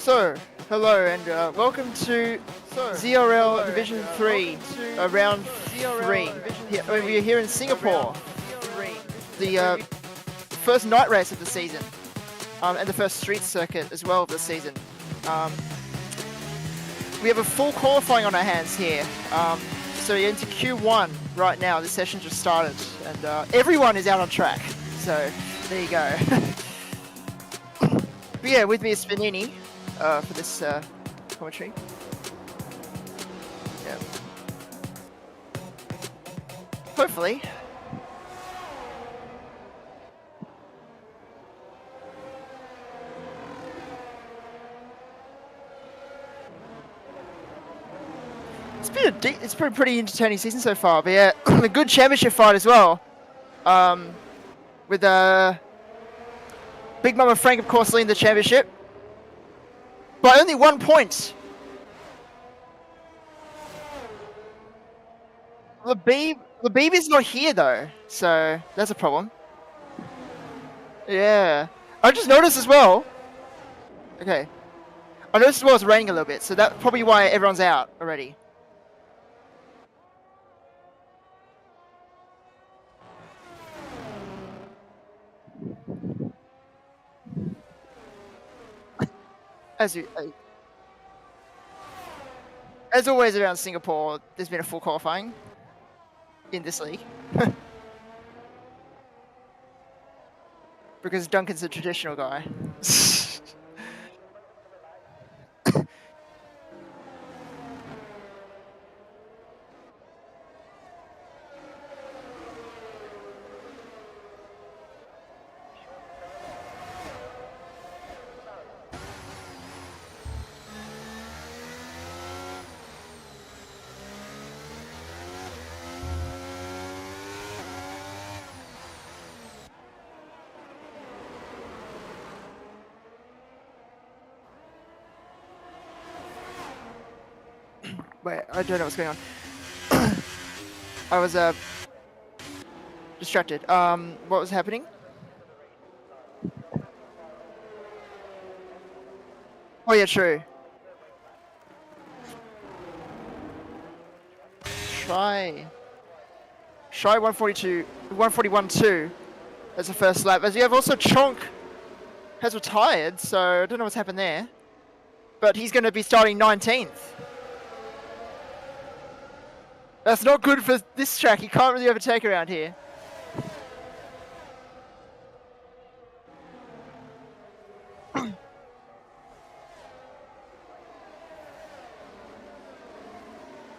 So, hello and welcome to ZRL Division 3, round 3. We're here in Singapore. The first night race of the season, and the first street circuit as well of the season. We have a full qualifying on our hands here. So we're into Q1 right now. This session just started, and everyone is out on track. So there you go. But yeah, with me is Spanini for this commentary. Yeah. Hopefully. It's been a pretty entertaining season so far, but yeah, a good championship fight as well. With Big Mama Frank, of course, leading the championship by only 1 point. Labib is not here though, so that's a problem. Yeah, I just noticed as well. Okay, I noticed as well it's raining a little bit, so that's probably why everyone's out already. As always around Singapore, there's been a full qualifying in this league. Because Duncan's a traditional guy. Wait, I don't know what's going on. I was distracted. What was happening? Oh yeah, true. Shy 141.2 as the first lap. As you have also Chonk has retired, so I don't know what's happened there. But he's going to be starting 19th. That's not good for this track. You can't really overtake around here.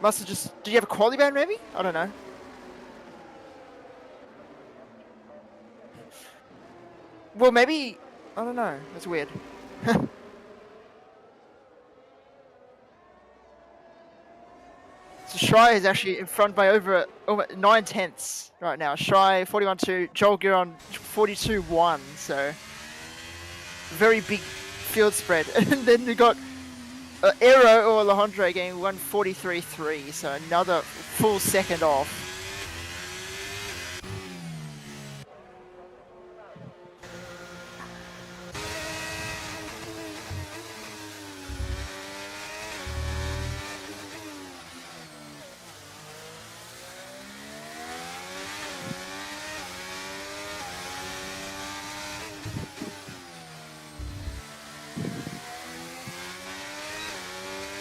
Must have just... Did you have a quality ban maybe? I don't know. Well, maybe... I don't know. That's weird. So Shy is actually in front by over 9/10 right now. Shy 41.2, Joel Giron 42.1. So very big field spread. And then we got Aero or Alejandro getting 143.3. So another full second off.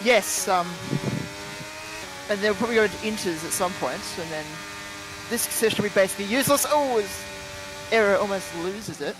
Yes, and they'll probably go into inters at some point, and then this session will be basically useless. Oh, as Aero almost loses it.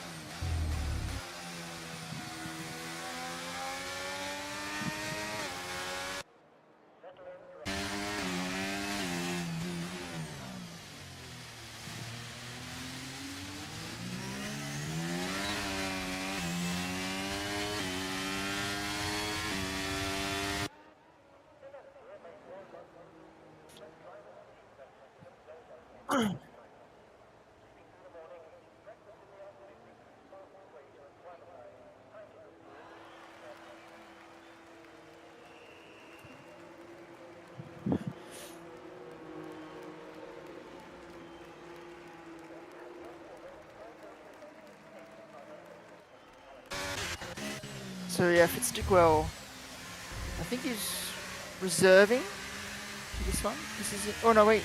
So yeah, Fitzdikwell, I think he's reserving for this one. This is it. Oh no, wait.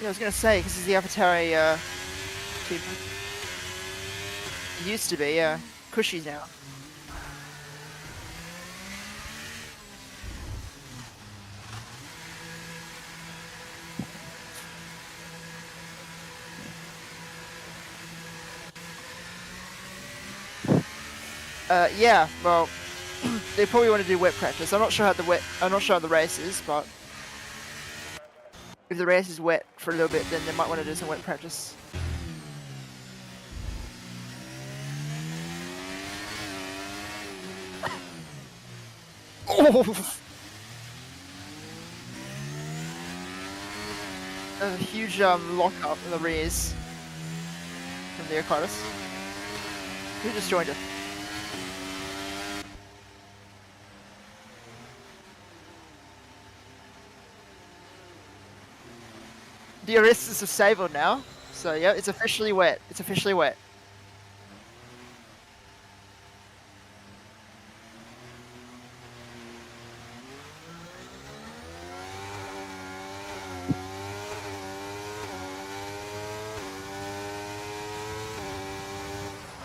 Yeah, I was gonna say because he's the Avatari keeper. He used to be, yeah. Cushy now. Yeah, well, they probably want to do wet practice. I'm not sure how the race is, but if the race is wet for a little bit, then they might want to do some wet practice. Oh! A huge lock up in the rears from the Oculus. Who just joined it? The arrest is disabled now, so yeah, it's officially wet. It's officially wet.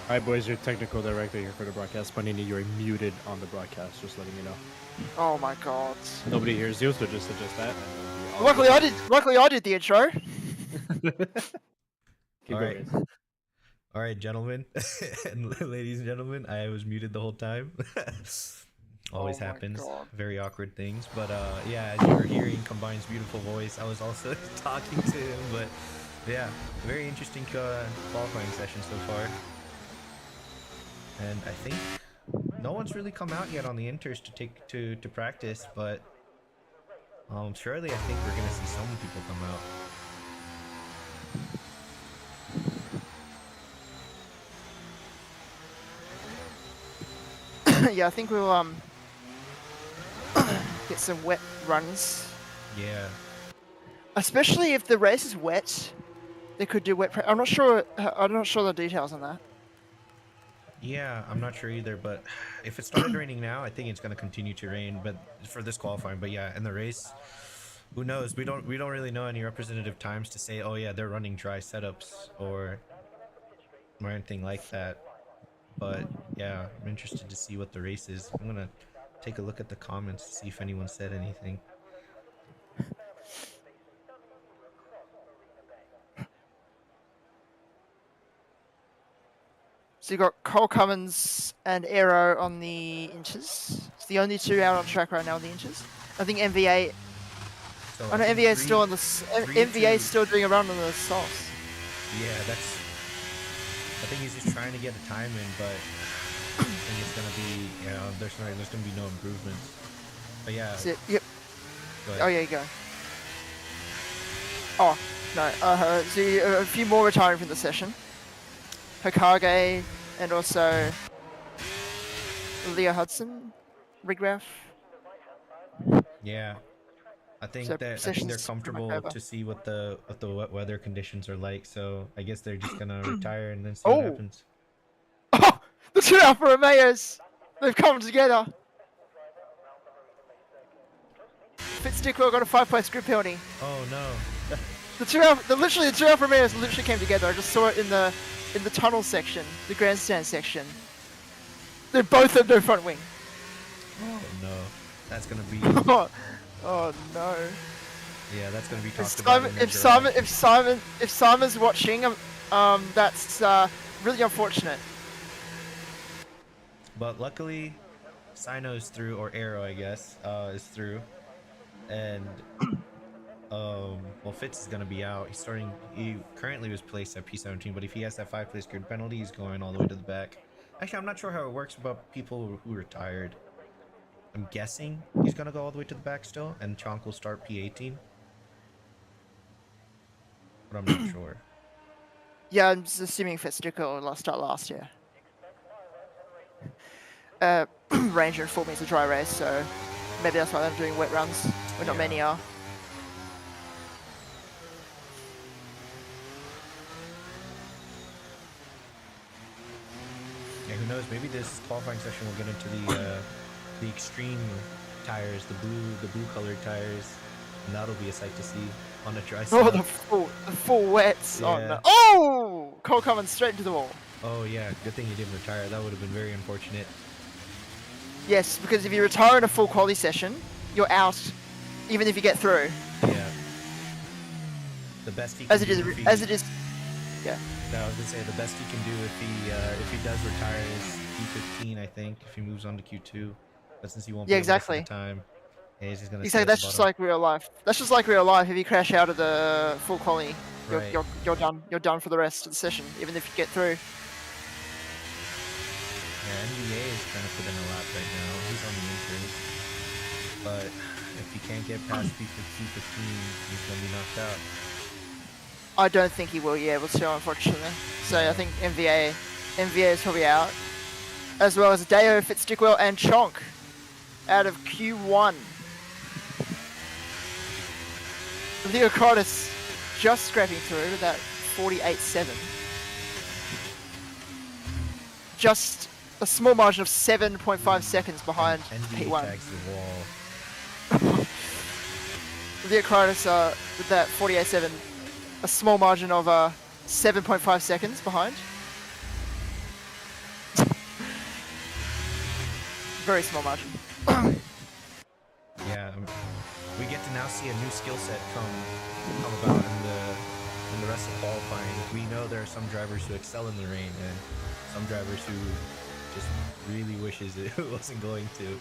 Alright, boys, your technical director here for the broadcast. Panini, you're muted on the broadcast, just letting you know. Oh my god. Nobody hears you, so just adjust that. Luckily I did the intro. Keep going. All right, gentlemen and ladies and gentlemen, I was muted the whole time. Always happens. God. Very awkward things. But yeah, as you were hearing Combine's beautiful voice, I was also talking to him. But yeah, very interesting qualifying session so far. And I think no one's really come out yet on the inters to take to practice, but surely I think we're gonna see some people come out. Yeah, I think we'll get some wet runs. Yeah. Especially if the race is wet, they could do wet. I'm not sure the details on that. Yeah, I'm not sure either, but if it started raining now, I think it's going to continue to rain. But for this qualifying, but yeah, in the race, who knows? We don't really know any representative times to say, oh yeah, they're running dry setups or anything like that. But yeah, I'm interested to see what the race is. I'm gonna take a look at the comments to see if anyone said anything. So you got Cole Cummins and Aero on the inches. It's the only two out on track right now on the inches. I think MVA. So I know MVA is still on the MVA is still doing a run on the sauce. Yeah, that's. I think he's just trying to get a time in, but I think it's gonna be, you know, there's gonna be no improvements. But yeah. Yep. Oh yeah, you go. Oh no. So a few more retiring from the session. Hokage and also Leo Hudson, Rigraff. Yeah, I think So they're comfortable to see what the wet weather conditions are like. So I guess they're just gonna retire and then see what happens. Oh, the two Alfa Romeos, they've come together. Fitzdikwell got a 5-place grid penalty. Oh no! Literally the two Alfa Romeos literally came together. I just saw it in the tunnel section, the grandstand section. They both have no front wing. Oh no, that's gonna be. Oh no. Yeah, that's gonna be talked about. If Simon's watching, that's really unfortunate. But luckily, Sino's through, or Arrow, I guess, is through, and well, Fitz is gonna be out. He currently was placed at P17, but if he has that 5-place grid penalty, he's going all the way to the back. Actually, I'm not sure how it works about people who retired. I'm guessing he's gonna go all the way to the back still, and Chonk will start P18. But I'm not sure. Yeah, I'm just assuming Fitzdikwell will start last year. Ranger informed me it's a dry race, so maybe that's why they're doing wet runs, when not many are. who knows? Maybe this qualifying session will get into the extreme tires, the blue colored tires, and that'll be a sight to see on a dry Oh, spot. the full wets on. Yeah. Oh, Cole coming straight into the wall. Oh yeah, good thing you didn't retire. That would have been very unfortunate. Yes, because if you retire in a full quali session, you're out, even if you get through. Yeah. The best he can As it do is, if he, as it is. Yeah. No, I was gonna say the best he can do if he does retire is Q15, I think. If he moves on to Q2, but since he won't Yeah, be able to exactly. for the time, yeah, he's just gonna. Exactly. That's just like real life. That's just like real life. If you crash out of the full quali, Right. you're done. You're done for the rest of the session, even if you get through. Yeah, NBA is trying to put in a lap right now. He's on the inters, but if he can't get past Q15, he's gonna be knocked out. I don't think he will be able to, unfortunately. So Yeah. I think MVA is probably out, as well as Deo, Fitzstickwell, and Chonk out of Q1. Leocritus just scraping through with that 48.7. Just a small margin of 7.5 seconds behind And P1. tags the wall. Leocritus with that 48.7, a small margin of 7.5 seconds behind. Very small margin. Yeah, we get to now see a new skill set come about in the rest of qualifying. We know there are some drivers who excel in the rain, and some drivers who just really wishes it wasn't going to.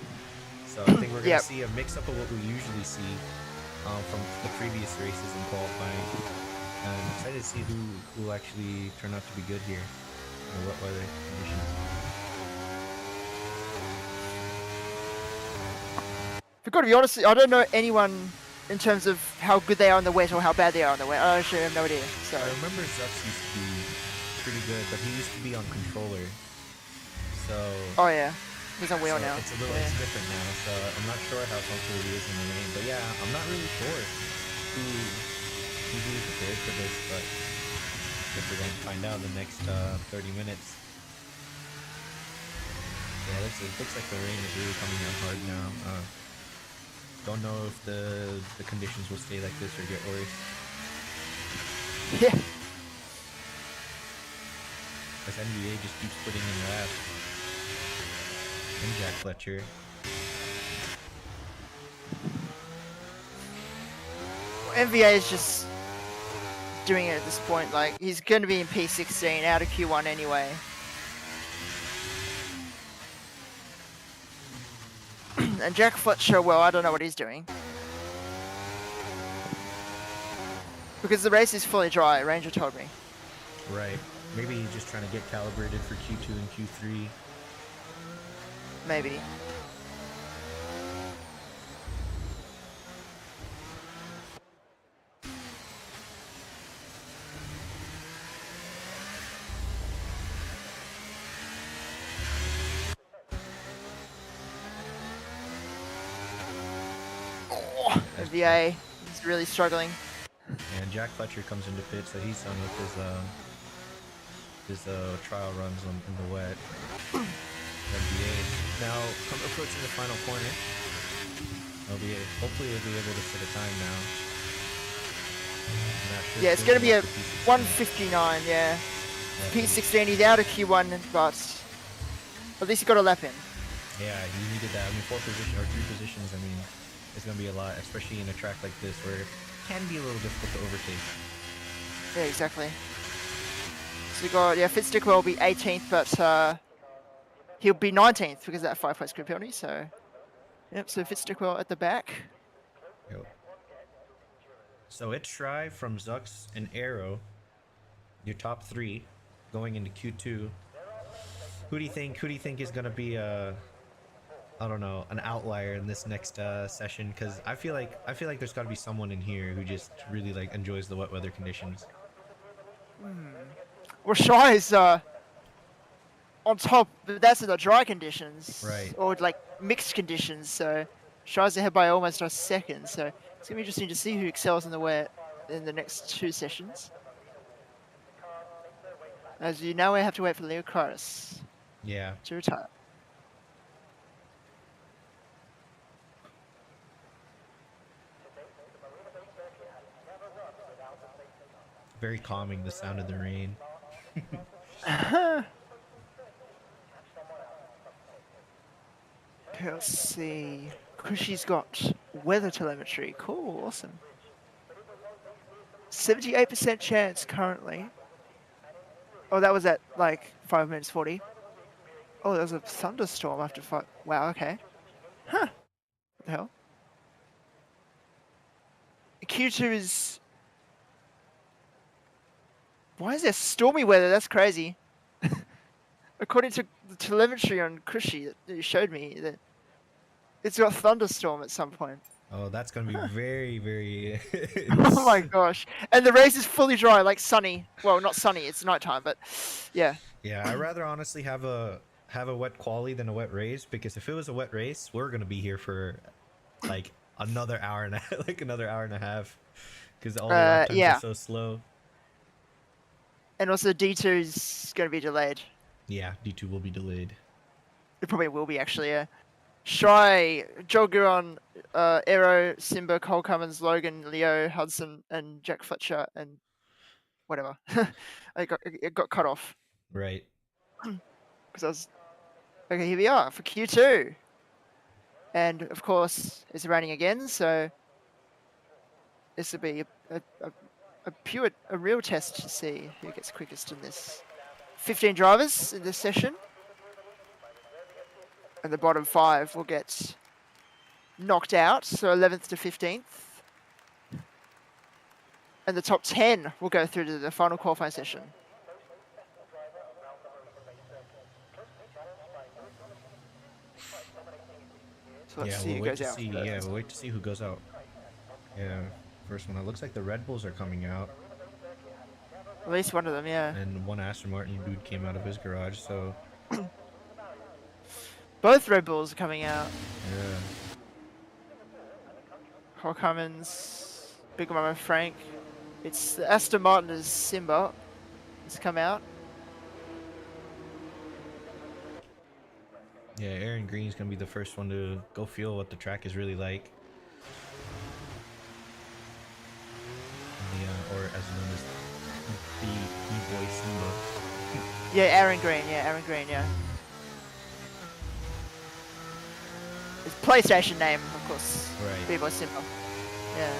So I think we're gonna Yep. see a mix-up of what we usually see from the previous races in qualifying. And I'm excited to see who will actually turn out to be good here in the wet weather conditions. I've got to be honest, I don't know anyone in terms of how good they are in the wet or how bad they are in the wet. I actually have no idea. So I remember Zux used to be pretty good, but he used to be on controller. So oh yeah, he's on wheel so now. it's a little Yeah. it's different now. So I'm not sure how comfortable he is in the rain. But yeah, I'm not really sure who's really prepared for this, but I guess we're going to find out in the next 30 minutes. Yeah, it looks like the rain is really coming down hard now. Don't know if the conditions will stay like this or get worse. Yeah. As NBA just keeps putting in laps. And Jack Fletcher. MVA is just doing it at this point. Like he's going to be in P16 out of Q1 anyway. And Jack Fletcher, well, I don't know what he's doing. Because the race is fully dry, Ranger told me. Right. Maybe he's just trying to get calibrated for Q2 and Q3. Maybe. Oh, MVA is really struggling. And Jack Fletcher comes into pit, so he's done with his trial runs in the wet. NBA now approaching the final corner. Hopefully he'll be able to set a time now. And that should Yeah, it's bring going to be him a up to P16. 159, yeah. Yeah, P16, he's out of Q1, but at least he got a lap in. Yeah, he needed that. I mean, 4 position or 3 positions. I mean, it's gonna be a lot, especially in a track like this where it can be a little difficult to overtake. Yeah, exactly. So we got, yeah, Fitzstickwell will be 18th, but he'll be 19th because of that 5-point grid penalty, so... Yep, so Fitzstickwell at the back. Yep. So it's Shry from Zux and Arrow, your top 3, going into Q2. Who do you think is gonna be I don't know, an outlier in this next session? Because I feel like there's got to be someone in here who just really like enjoys the wet weather conditions. Well, Shy is on top, but that's in the dry conditions. Right. Or like mixed conditions, so Shy's ahead by almost a second, so it's going to be interesting to see who excels in the wet in the next 2 sessions. As you now have to wait for Leocritus. Yeah. to retire. Very calming, the sound of the rain. Okay, let's see. Kushi's got weather telemetry. Cool, awesome. 78% chance currently. Oh, that was at like 5 minutes 40. Oh, there was a thunderstorm after 5. Wow, okay. Huh. What the hell? Q2 is... Why is there stormy weather? That's crazy. According to the telemetry on Kushi that you showed me, that it's got thunderstorm at some point. Oh, that's gonna be very, very. Oh my gosh. And the race is fully dry, like sunny. Well, not sunny, it's nighttime, but yeah. Yeah, I'd rather honestly have a wet quali than a wet race, because if it was a wet race, we're gonna be here for like another hour and another hour and a half, because all the lap times yeah. are so slow. And also D2 is going to be delayed. Yeah, D2 will be delayed. It probably will be actually, yeah. Shy, Joel Guron, Aero, Simba, Cole Cummins, Logan, Leo, Hudson, and Jack Fletcher, and whatever. It got cut off. Right. Because I was... Okay, here we are for Q2. And of course, it's raining again, so this will be a real test to see who gets quickest in this. 15 drivers in this session. And the bottom 5 will get knocked out, so 11th to 15th. And the top 10 will go through to the final qualifying session. So let's see who goes out. Yeah, we'll wait to see who goes out. Yeah, first one. It looks like the Red Bulls are coming out. At least one of them, yeah. And one Aston Martin dude came out of his garage, so... Both Red Bulls are coming out. Yeah. Cole Cummins, Big Mama Frank. It's the Aston Martin is Simba. It's come out. Yeah, Aaron Green's gonna be the first one to go feel what the track is really like. Or as known as the E-Boy Simba. Yeah, Aaron Green, yeah. It's PlayStation name, of course. Right. B-Boy Simba. Yeah.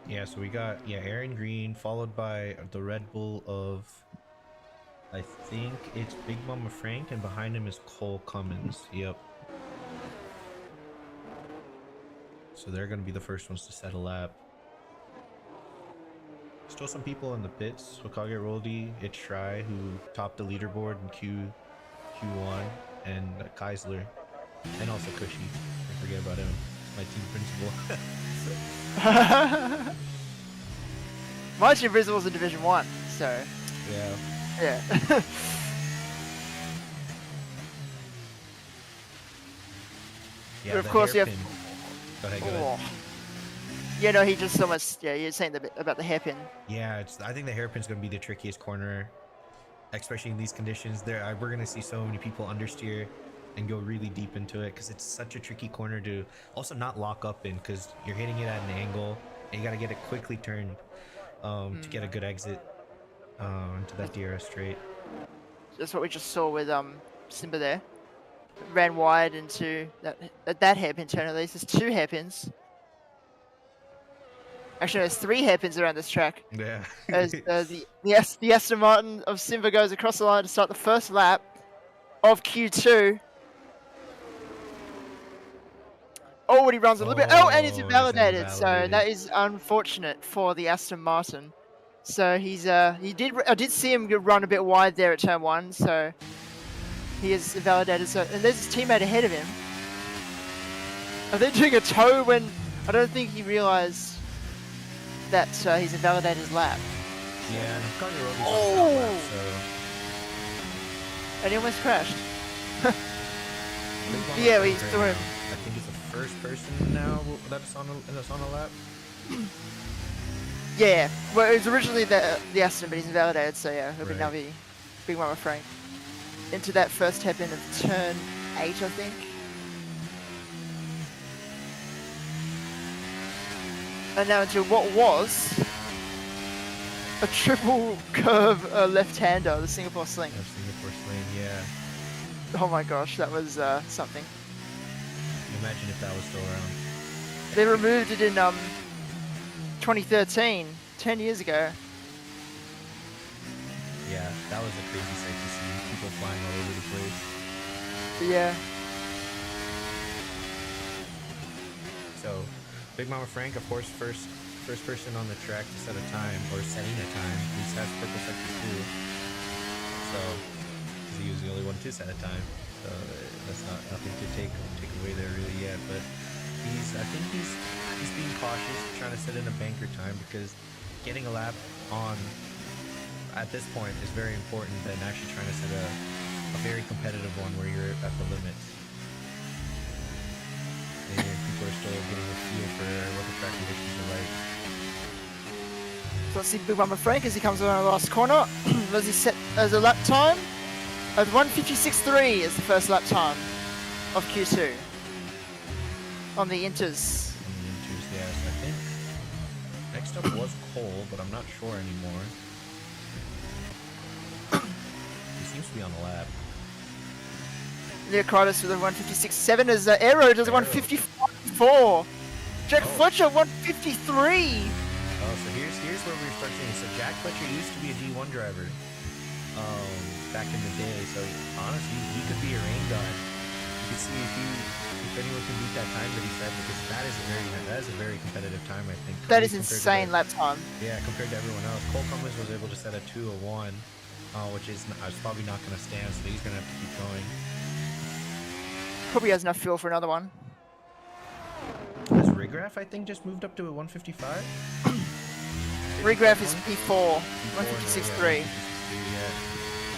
Yeah, so we got Aaron Green, followed by the Red Bull of, I think it's Big Mama Frank, and behind him is Cole Cummins. Yep. So they're gonna be the first ones to set a lap. Still some people in the pits. Hokage Roldy, it's Shry, who topped the leaderboard in Q1, and Keisler, and also Cushy. I forget about him. My team principal. My team principal's in Division 1, so... Yeah. Yeah. Yeah, But of course you have... Go ahead. Yeah, no, he just so much... Yeah, you're saying about the hairpin. Yeah, I think the hairpin's going to be the trickiest corner, especially in these conditions. We're going to see so many people understeer and go really deep into it, because it's such a tricky corner to also not lock up in, because you're hitting it at an angle and you got to get it quickly turned to get a good exit into that DRS straight. That's what we just saw with Simba there. Ran wide into that hairpin turn. At least there's 2 hairpins. Actually, there's 3 hairpins around this track. Yeah. As the Aston Martin of Simba goes across the line to start the first lap of Q2. Oh, he runs a little bit. Oh, and it's invalidated. So that is unfortunate for the Aston Martin. So he's I did see him run a bit wide there at turn 1. So he is invalidated. So and there's his teammate ahead of him. Are they doing a tow when I don't think he realized that he's invalidated his lap. Yeah, and oh! And he almost crashed. Big Mama Yeah, we Frank saw him. now, I think he's the first person now that's on a lap. Yeah, well, it was originally the Aston, but he's invalidated, so yeah, it'll be now Right. be Big Mama Frank. Into that first hairpin of turn 8, I think. And now into what was a triple curve left-hander, the Singapore Sling. Of Singapore Sling, yeah. Oh my gosh, that was something. Imagine if that was still around. They removed it in 2013, 10 years ago. Yeah, that was a crazy sight to see. People flying all over the place. Yeah. So, Big Mama Frank, of course, first person on the track to set a time, or setting a time. He has purple sector too. So, 'cause he was the only one to set a time. So that's not nothing to take away there really yet. But I think he's being cautious, trying to set in a banker time, because getting a lap on at this point is very important than actually trying to set a very competitive one where you're at the limits. And people are still getting a feel for what the track conditions are like. So let's see Big Mama Frank as he comes around the last corner. Does he set as a lap time? At 1:56.3 is the first lap time of Q2 on the Inters. On the Inters, yes. I think next up was Cole, but I'm not sure anymore. He seems to be on the lap. Leocritus with a 1:56.7 as Aero does a Aero. 1:54. Jack Oh. Fletcher 1:53. Oh, so here's where we start seeing. So Jack Fletcher used to be a D1 driver, back in the day. So honestly, he could be a rain god. You could see if anyone can beat that time that he set, because that is a very competitive time, I think. That is compared to insane the- lap time. Yeah, compared to everyone else. Cole Cummins was able to set a 2:01, which is probably not going to stand. So he's going to have to keep going. Probably has enough fuel for another one. Has Rigraph, I think, just moved up to a 155? Regraph is P4, P4, 1:56.3. Yeah.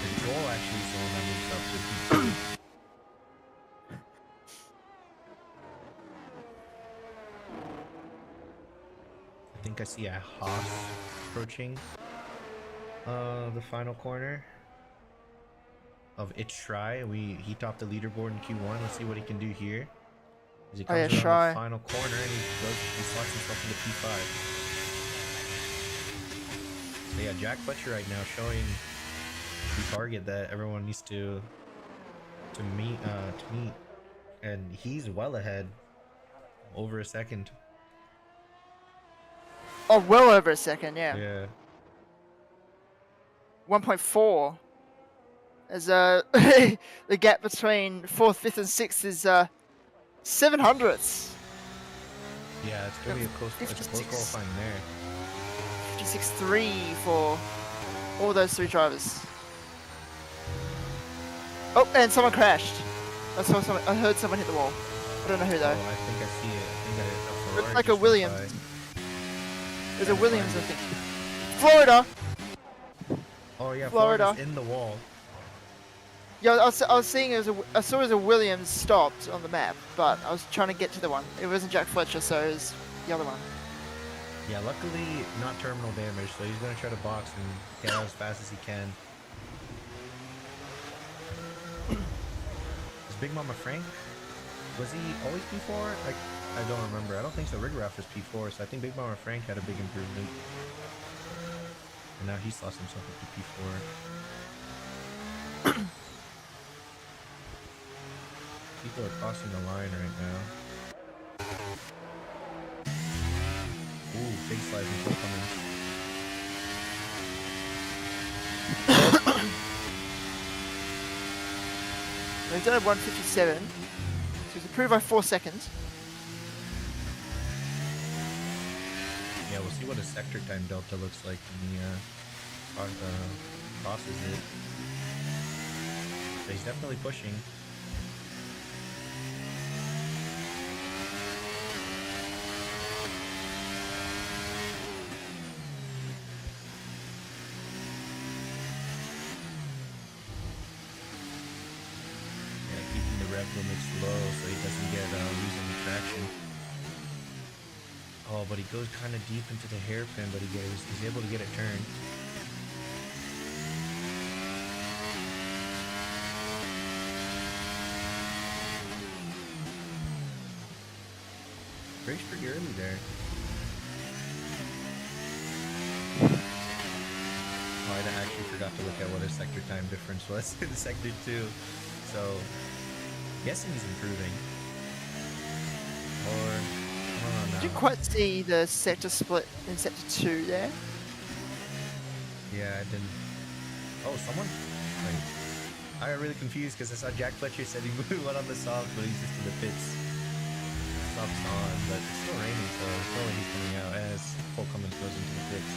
And Joel actually is the one that moves up to P2. I think I see a Haas approaching the final corner of It's Try. He topped the leaderboard in Q1. Let's see what he can do here. As he Oh, yeah, comes around Try. the final corner and he slots himself into P5. So yeah, Jack Fletcher right now showing the target that everyone needs to meet, and he's well ahead, over a second. Oh, well over a second, yeah. Yeah. 1.4. As the gap between 4th, 5th, and 6th is 7 hundredths. Yeah, it's gonna be a close 56. qualifying there. 56.3 for all those 3 drivers. Oh, and someone crashed. I heard someone hit the wall. I don't know who Oh, though. I think I see it. I think a Ferrari like a just went Williams. by. There's a Williams, I think. Florida. Oh yeah, Florida. Florida's in the wall. Yeah, I was seeing I saw it was a Williams stopped on the map, but I was trying to get to the one. It wasn't Jack Fletcher, so it was the other one. Yeah, luckily not terminal damage, so he's gonna try to box and get out as fast as he can. Is Big Mama Frank? Was he always P4? I don't remember. I don't think so. Rigraph was P4, so I think Big Mama Frank had a big improvement. And now he slots himself up to P4. People are crossing the line right now. Ooh, big slide from Cole Cummins. He's done at 1:57, so he's improved by 4 seconds. Yeah, we'll see what a sector time delta looks like when he crosses it. But he's definitely pushing. Yeah, low so he doesn't get lose any traction. Oh, but he goes kind of deep into the hairpin, but he's able to get it turned. Brakes pretty early there. Oh, I actually forgot to look at what his sector time difference was in sector 2. So, guessing he's improving. Or, I don't know. Did you quite see the sector split in sector 2 there? Yeah, I didn't. Oh, someone? Wait. I got really confused because I saw Jack Fletcher said he went on the soft, but he's just in the pits. Stops on, but it's still raining, so slowly he's coming out as Cole Cummins goes into the pits.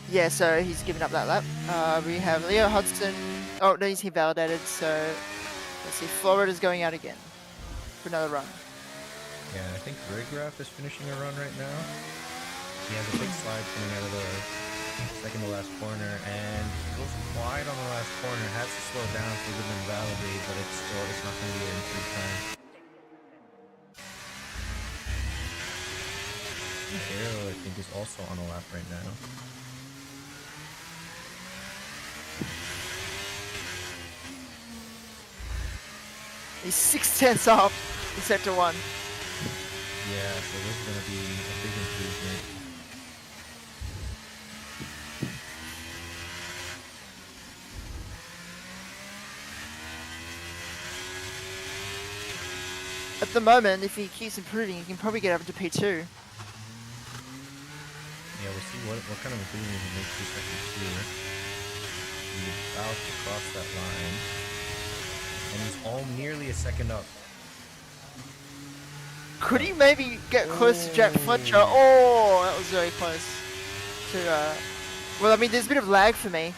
Yeah, so he's given up that lap. We have Leo Hudson. Oh, no, he's validated. So let's see. Florida's going out again for another run. Yeah, I think Rigraff is finishing a run right now. He has a big slide coming out of the second to last corner, and he goes wide on the last corner. Has to slow down so he doesn't validate, but it's not going to be in free time. Arrow, I think, is also on a lap right now. He's 6/10 up in sector 1. Yeah, so this is going to be a big improvement. At the moment, if he keeps improving, he can probably get up to P2. Yeah, we'll see what kind of improvement he makes this second here. He's about to cross that line. And he's all nearly a second up. Could he maybe get close to Jack Fletcher? Oh, that was very close. To, well, I mean, there's a bit of lag for me.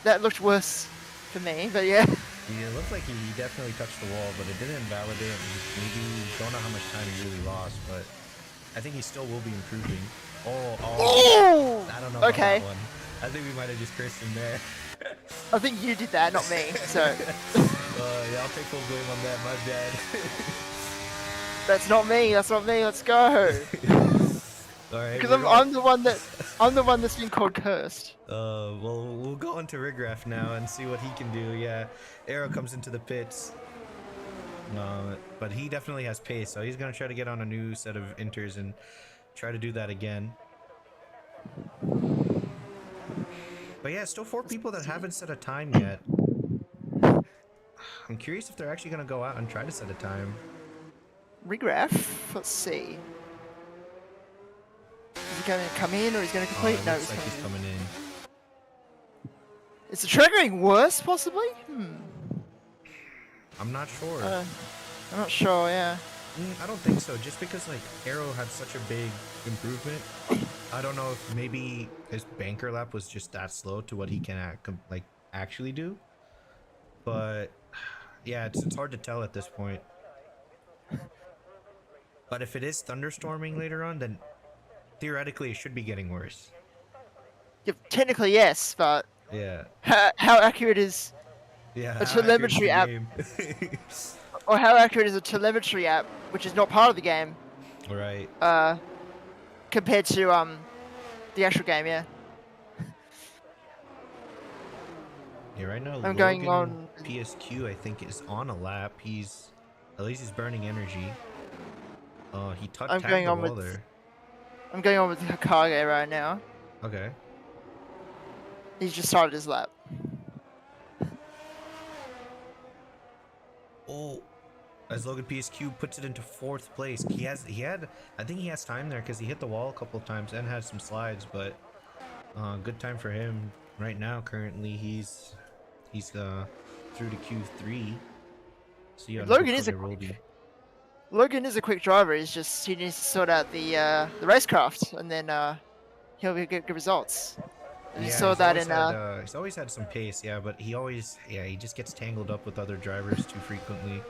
That looked worse for me, but yeah. Yeah, it looked like he definitely touched the wall, but it didn't invalidate. Maybe don't know how much time he really lost, but I think he still will be improving. Oh! I don't know about that one. I think we might have just cursed him there. I think you did that, not me. So. Yeah, I'll take full blame on that. My bad. That's not me. That's not me. Let's go. All right. Because I'm the one that's been called cursed. Well, we'll go into Rigraff now and see what he can do. Yeah, Arrow comes into the pits. But he definitely has pace, so he's gonna try to get on a new set of inters and try to do that again. But yeah, still 4 people that haven't set a time yet. I'm curious if they're actually gonna go out and try to set a time. Rigraff? Let's see. Is he going to come in or he's going to complete? No, looks like he's coming in. Is the triggering worse, possibly? I'm not sure. I'm not sure, yeah. I don't think so. Just because like Arrow had such a big improvement, I don't know if maybe his banker lap was just that slow to what he can actually do. But yeah, it's hard to tell at this point. But if it is thunderstorming later on, then theoretically it should be getting worse. Yeah, technically yes, but yeah, how accurate is a telemetry app? Or how accurate is a telemetry app, which is not part of the game? Right. Compared to the actual game, yeah. Yeah, right now I'm going on PSQ. I think is on a lap. At least he's burning energy. He tagged the wall there. I'm going on with Hokage right now. Okay. He's just started his lap. Oh, as Logan PSQ puts it into 4th place. I think he has time there because he hit the wall a couple of times and had some slides, but good time for him right now. Currently, he's through to Q3. So yeah, Logan is a quick driver. He needs to sort out the racecraft, and then he'll get good results. And yeah, you saw that in he's always had some pace, yeah, but he just gets tangled up with other drivers too frequently.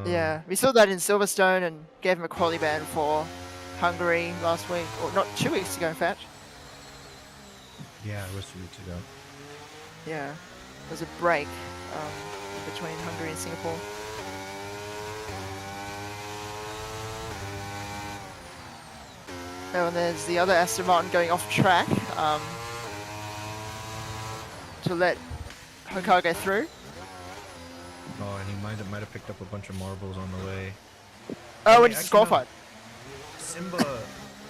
Yeah, we saw that in Silverstone and gave him a quality ban for Hungary last week, or not 2 weeks ago, in fact. Yeah, it was 2 weeks ago. Yeah, it was a break. between Hungary and Singapore. Oh, and there's the other Aston Martin going off track to let Hokage through. Oh, and he might have picked up a bunch of marbles on the way. Oh, wait, and he's disqualified. Simba,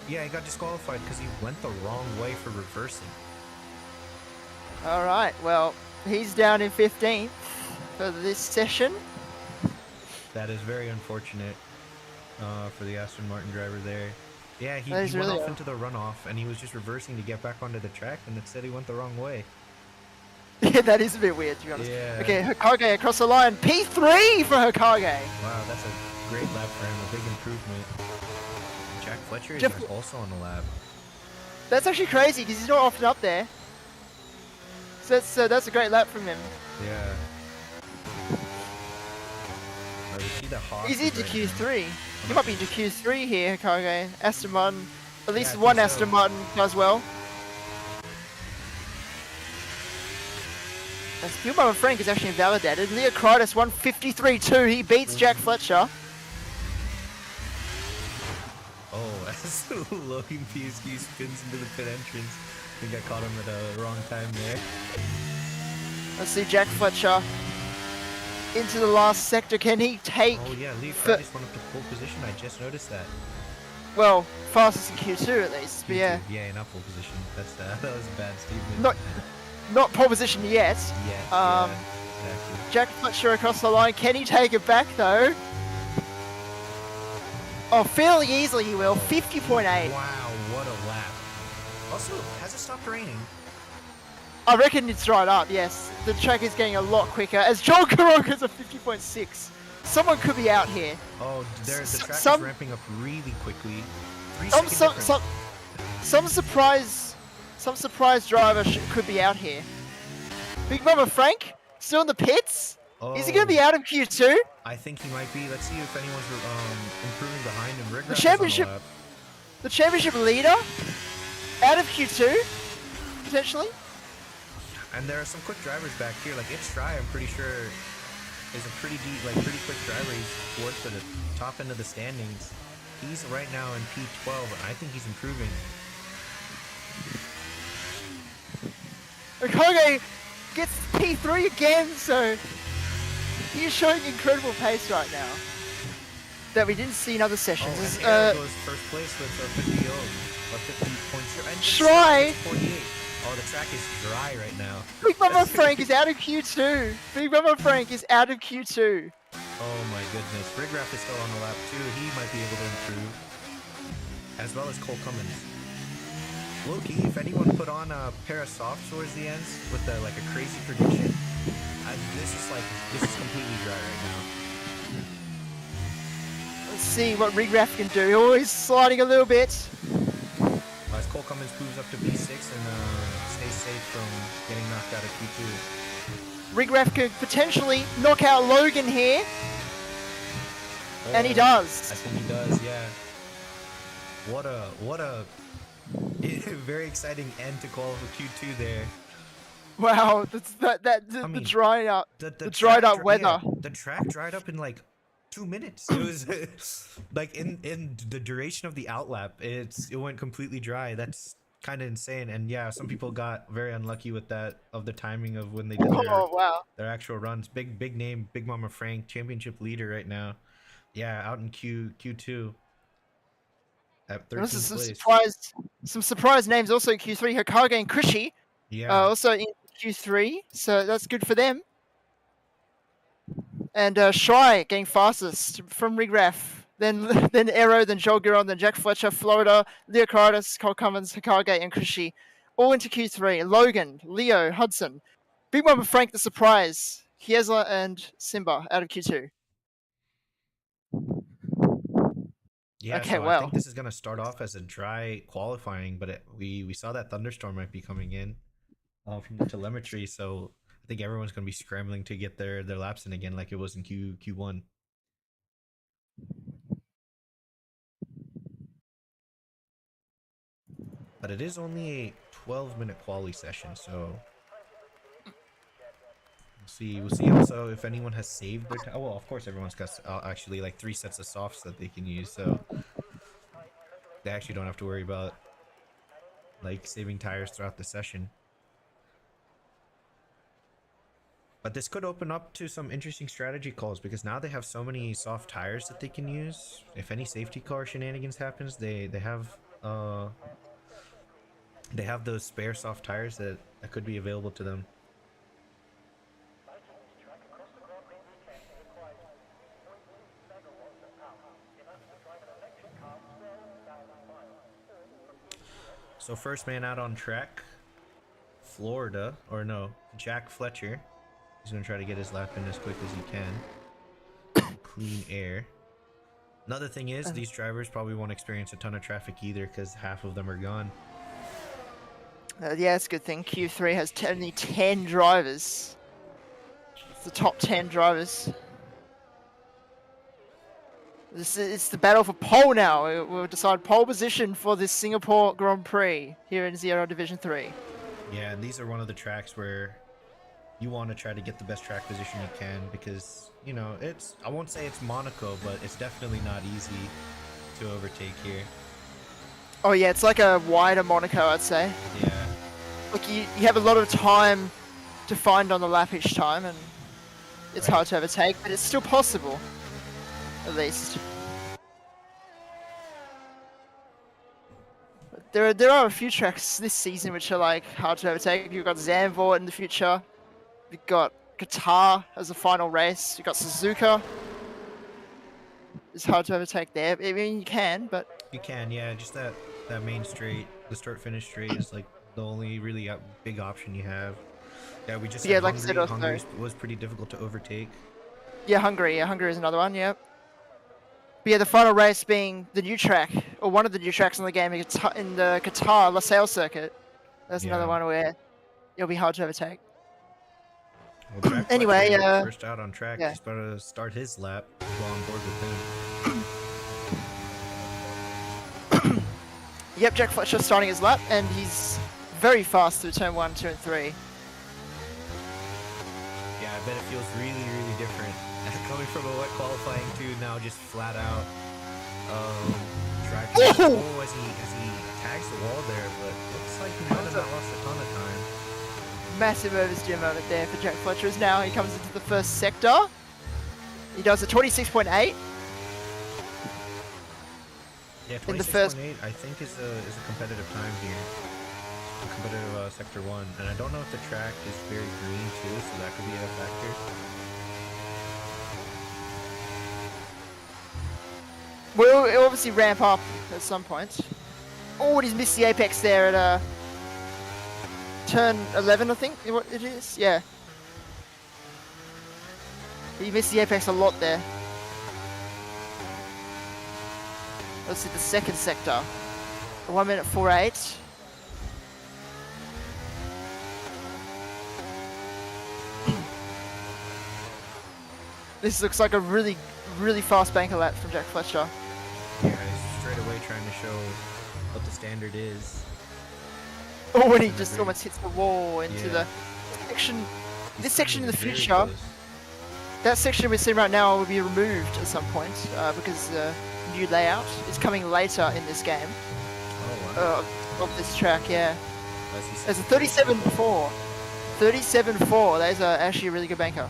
yeah, he got disqualified because he went the wrong way for reversing. All right, well, he's down in 15th for this session. That is very unfortunate for the Aston Martin driver there. Yeah, he That is went really off into the runoff, and he was just reversing to get back onto the track, and instead he went the wrong way. Yeah, that is a bit weird, to be honest. Yeah. Okay, Hokage across the line. P3 for Hokage. Wow, that's a great lap for him, a big improvement. Jack Fletcher is Jeff- also on the lap. That's actually crazy because he's not often up there. So that's a great lap from him. Yeah. Oh, you see the Hawk He's is into right now. Q3. He might be into Q3 here, Hokage. Aston Martin, at least I one think so. Aston Martin does well. And Big Mama Frank is actually invalidated. Leocritus 153.2. He beats Jack Fletcher. Oh, as Logan Piesky spins into the pit entrance. I think I caught him at a wrong time there. Let's see Jack Fletcher into the last sector. Can he take, Oh yeah, Lee Curtis went up to pole position. I just noticed that. well, fastest in Q2 at least, but yeah. Yeah, not pole position. That's that was a bad statement. Not pole position yet. Yeah. Exactly. Jack Fletcher across the line. Can he take it back though? Oh, fairly easily he will. 50.8. Wow, what a lap. Also, has it stopped raining? I reckon it's right up, yes. The track is getting a lot quicker. As Joel Karonka's a 50.6. Someone could be out here. Oh, the track is some- ramping up really quickly. Some surprise driver could be out here. Big Mama Frank, still in the pits? Is he going to be out of Q2? I think he might be. Let's see if anyone's improving behind him. Rick The Rapp is on championship- lap. The championship leader? Out of Q2? Potentially? And there are some quick drivers back here. Like It's Try, I'm pretty sure is a pretty pretty quick driver. He's towards the top end of the standings. He's right now in P12, and I think he's improving. Okage gets P3 again, so he is showing incredible pace right now that we didn't see in other sessions. Oh, As, and Arrow goes first place with 50 or 50.0. And Try. 48. Oh, the track is dry right now. Big Mama Frank is out of Q2. Big Mama Frank is out of Q2. Oh my goodness. Rigraff is still on the lap too. He might be able to improve. As well as Cole Cummins. Loki, if anyone put on a pair of softs towards the ends with like a crazy prediction, this is completely dry right now. Let's see what Rigraff can do. Oh, he's sliding a little bit. As Cole Cummins moves up to B6 and stays safe from getting knocked out of Q2. Rigraff could potentially knock out Logan here. And he Oh, does. I think he does, yeah. What a very exciting end to call for Q2 there. Wow, the mean, dried up, The dried track up weather. the track dried up in like 2 minutes. It was like in the duration of the outlap, it went completely dry. That's kind of insane. And yeah, some people got very unlucky with that of the timing of when they did Oh wow. their actual runs. Big name, Big Mama Frank, championship leader right now. Yeah, out in Q2 at 13th place. Some surprise names also in Q3. Hokage and Krishi Yeah. also in Q3, so that's good for them. And Shy getting fastest from Rigraff, then Aero, then Joel Giron, then Jack Fletcher, Florida, Leocritus, Cole Cummins, Hokage, and Krishi, all into Q3. Logan, Leo, Hudson, Big Mama Frank, the surprise, Kiesla, and Simba out of Q2. Yeah, Okay, so I well. think this is gonna start off as a dry qualifying, but we saw that thunderstorm might be coming in from the telemetry, so I think everyone's gonna be scrambling to get their laps in again, like it was in Q1. But it is only a 12-minute quali session, so We'll see also if anyone has saved their time. Well, of course, everyone's got actually like 3 sets of softs that they can use, so they actually don't have to worry about like saving tires throughout the session. But this could open up to some interesting strategy calls because now they have so many soft tires that they can use. If any safety car shenanigans happens, they have those spare soft tires that could be available to them. So first man out on track, Florida, or no, Jack Fletcher. He's gonna try to get his lap in as quick as he can. Clean air. Another thing is, these drivers probably won't experience a ton of traffic either because half of them are gone. Yeah, it's a good thing. Q3 has only 10 drivers. It's the top 10 drivers. It's the battle for pole now. We'll decide pole position for this Singapore Grand Prix here in Zero Division 3. Yeah, and these are one of the tracks where you want to try to get the best track position you can because, you know, I won't say it's Monaco, but it's definitely not easy to overtake here. Oh yeah, it's like a wider Monaco, I'd say. Yeah. Look, you have a lot of time to find on the lap each time, and it's hard to overtake, but it's still possible, at least. But there are a few tracks this season which are like hard to overtake. You've got Zandvoort in the future. You've got Qatar as a final race. You've got Suzuka. It's hard to overtake there. I mean, you can, but You can, yeah. Just that main straight, the start-finish straight is like the only really big option you have. Yeah, we just Yeah, said like I said also- Hungary was pretty difficult to overtake. yeah, Hungary. Yeah, Hungary is another one. Yeah. But yeah, the final race being the new track, or one of the new tracks in the game, in the Qatar LaSalle circuit. That's another Yeah. one where it'll be hard to overtake. Well, Jack Anyway, Fletcher, first out on track, yeah. just about to start his lap. Go on board with him. Yep, Jack Fletcher starting his lap, and he's very fast through turn 1, 2, and 3. Yeah, I bet it feels really, really different. Coming from a wet qualifying to now just flat out track. Oh! As he tags the wall there, but looks like he might have not lost a ton of time. Massive oversteer moment there for Jack Fletcher as now he comes into the first sector. He does a 26.8. Yeah, In the 26.8 I think is a competitive time here. A competitive sector 1, and I don't know if the track is very green too, so that could be a factor. We'll obviously ramp up at some point. Oh, and he's missed the apex there at turn 11, I think what it is. Yeah. He missed the apex a lot there. Let's see the second sector. 1 minute 48. This looks like a really, really fast banker lap from Jack Fletcher. Yeah, he's straight away trying to show what the standard is. Oh, when he just almost hits the wall into Yeah. the section. He's This section in the very future, close. that section we're seeing right now will be removed at some point because the new layout is coming later in this game Oh wow. of this track. Yeah, As he said, there's a 37.4. 37.4. That is actually a really good banker.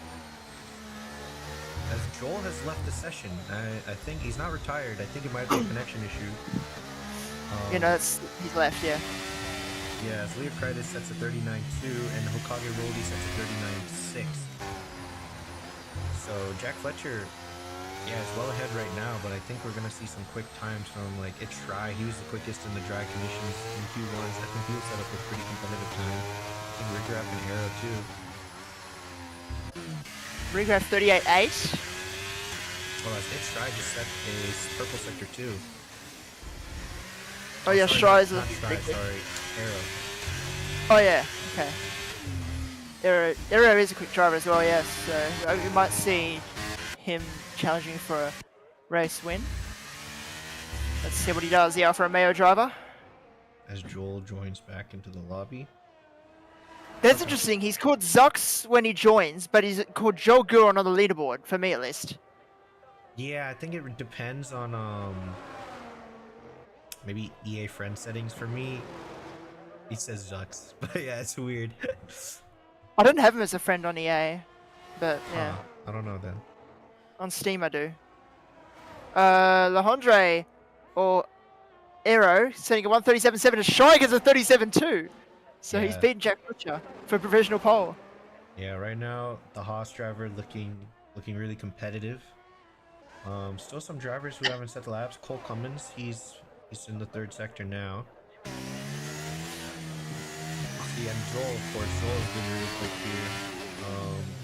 As Joel has left the session, I think he's not retired. I think it might be a connection issue. You know, he's left. Yeah. Yeah, as Leocritus sets a 39.2 and Hokage Roldy sets a 39.6. So Jack Fletcher, yeah, is well ahead right now, but I think we're gonna see some quick times from like it's dry. He was the quickest in the dry conditions in Q1s. I think he will set up a pretty competitive time. I think Rigrap and Arrow too. Regraph 38.8. Oh, it's dry just set a purple sector 2. Oh yeah, sorry, Shry's not Shry, sorry, Arrow. Oh yeah. Okay. Arrow is a quick driver as well. Yes. So you might see him challenging for a race win. Let's see what he does. The Alfa Romeo driver. As Joel joins back into the lobby. That's Okay. interesting. He's called Zux when he joins, but he's called Joel Guron on the leaderboard, for me at least. Yeah, I think it depends on maybe EA friend settings. For me, he says Zux, but yeah, it's weird. I don't have him as a friend on EA, but yeah, Huh, I don't know then. on Steam I do. Lehondre or Aero setting a 137.7 to Shy gets a 37.2. So he's Yeah. beaten Jack Butcher for provisional pole. Yeah, right now the Haas driver looking really competitive. Still some drivers who haven't set laps. Cole Cummins, he's in the third sector now. See, and Joel, of course, Joel's been really quick here.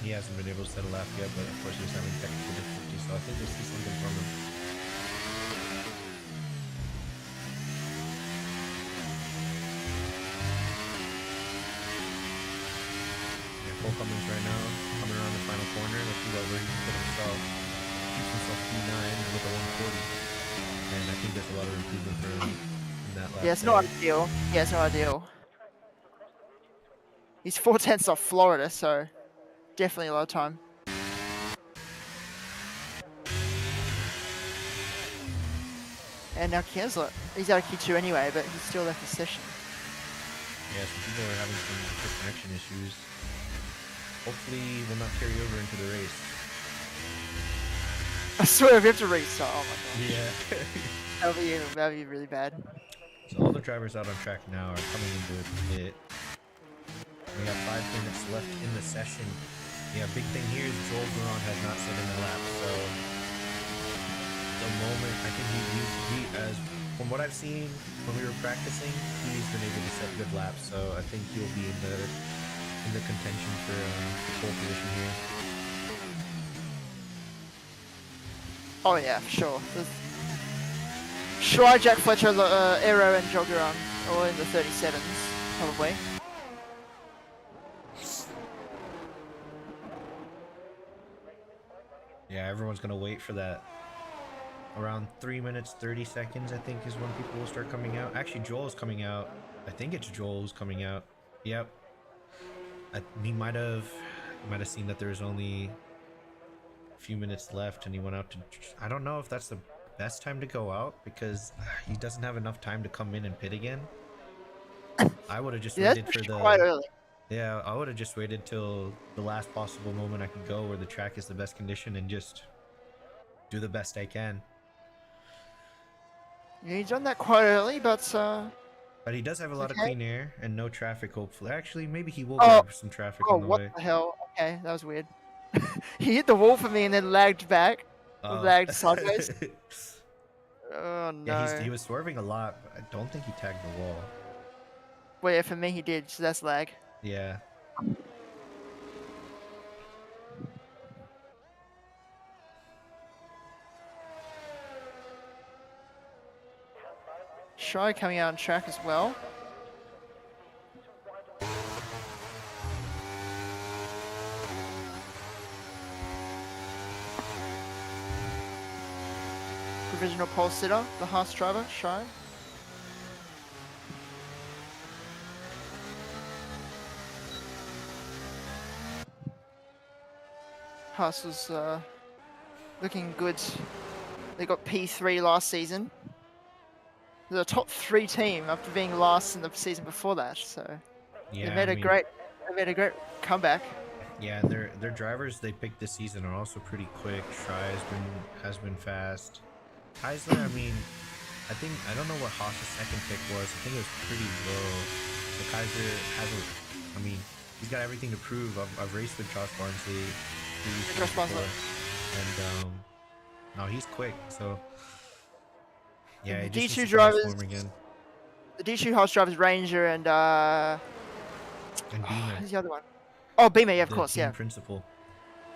He hasn't been able to set a lap yet, but of course he's having technical difficulties, so I think we'll see something from him. Yeah, Cole Cummins right now, coming around the final corner. Let's see where he can put himself. Keeps himself P9 with a 140. And I think there's a lot of improvement for him in that lap. Yeah, it's not there. ideal. Yeah, it's not ideal. He's 4/10 off Florida, so definitely a lot of time. And now Kiesler. He's out of Q2 anyway, but he's still left the session. Yeah, some people are having some quick connection issues. Hopefully will not carry over into the race. I swear, if we have to restart, oh my god. Yeah. That'll be really bad. So all the drivers out on track now are coming into the pit. We have 5 minutes left in the session. Yeah, big thing here is Joel Guron has not set in a lap, so the moment I think he as from what I've seen when we were practicing, he's been able to set good laps, so I think he'll be in the contention for the pole position here. Oh yeah, for sure. Shy, Jack Fletcher, Aero, and Joguran all in the 37s, probably. Yeah, everyone's gonna wait for that. Around 3 minutes 30 seconds, I think, is when people will start coming out. Actually, Joel's coming out. I think it's Joel who's coming out. Yep. He might have seen that there's only a few minutes left, and he went out to. I don't know if that's the best time to go out because he doesn't have enough time to come in and pit again. I would have just Yeah, waited that's for the. quite early. Yeah, I would have just waited till the last possible moment I could go where the track is the best condition and just do the best I can. Yeah, he's done that quite early, but But he does have a lot of Okay. clean air and no traffic, hopefully. Actually, maybe he will Oh. get some traffic oh, on the what way. the hell? Okay, that was weird. He hit the wall for me and then lagged back. Lagged sideways. Oh no. Yeah, he was swerving a lot, but I don't think he tagged the wall. Well, yeah, for me he did, so that's lag. Yeah. Shy coming out on track as well. Provisional pole sitter, the Haas driver, Shy. Haas was looking good. They got P3 last season. They're a top 3 team after being last in the season before that, so Yeah. they made a great comeback. Yeah, and their drivers they picked this season are also pretty quick. Shry has been fast. Heisler, I mean, I don't know what Haas's second pick was. I think it was pretty low. So Kaiser I mean, he's got everything to prove. I've raced with Josh Barnsley Josh Barnsley. and no, he's quick. So yeah, And he the just D2 needs to drivers- transform again. The D2 Haas drivers, Ranger and And Beamer, who's the other one? Oh, Beamer, yeah, of the course, team yeah. principal.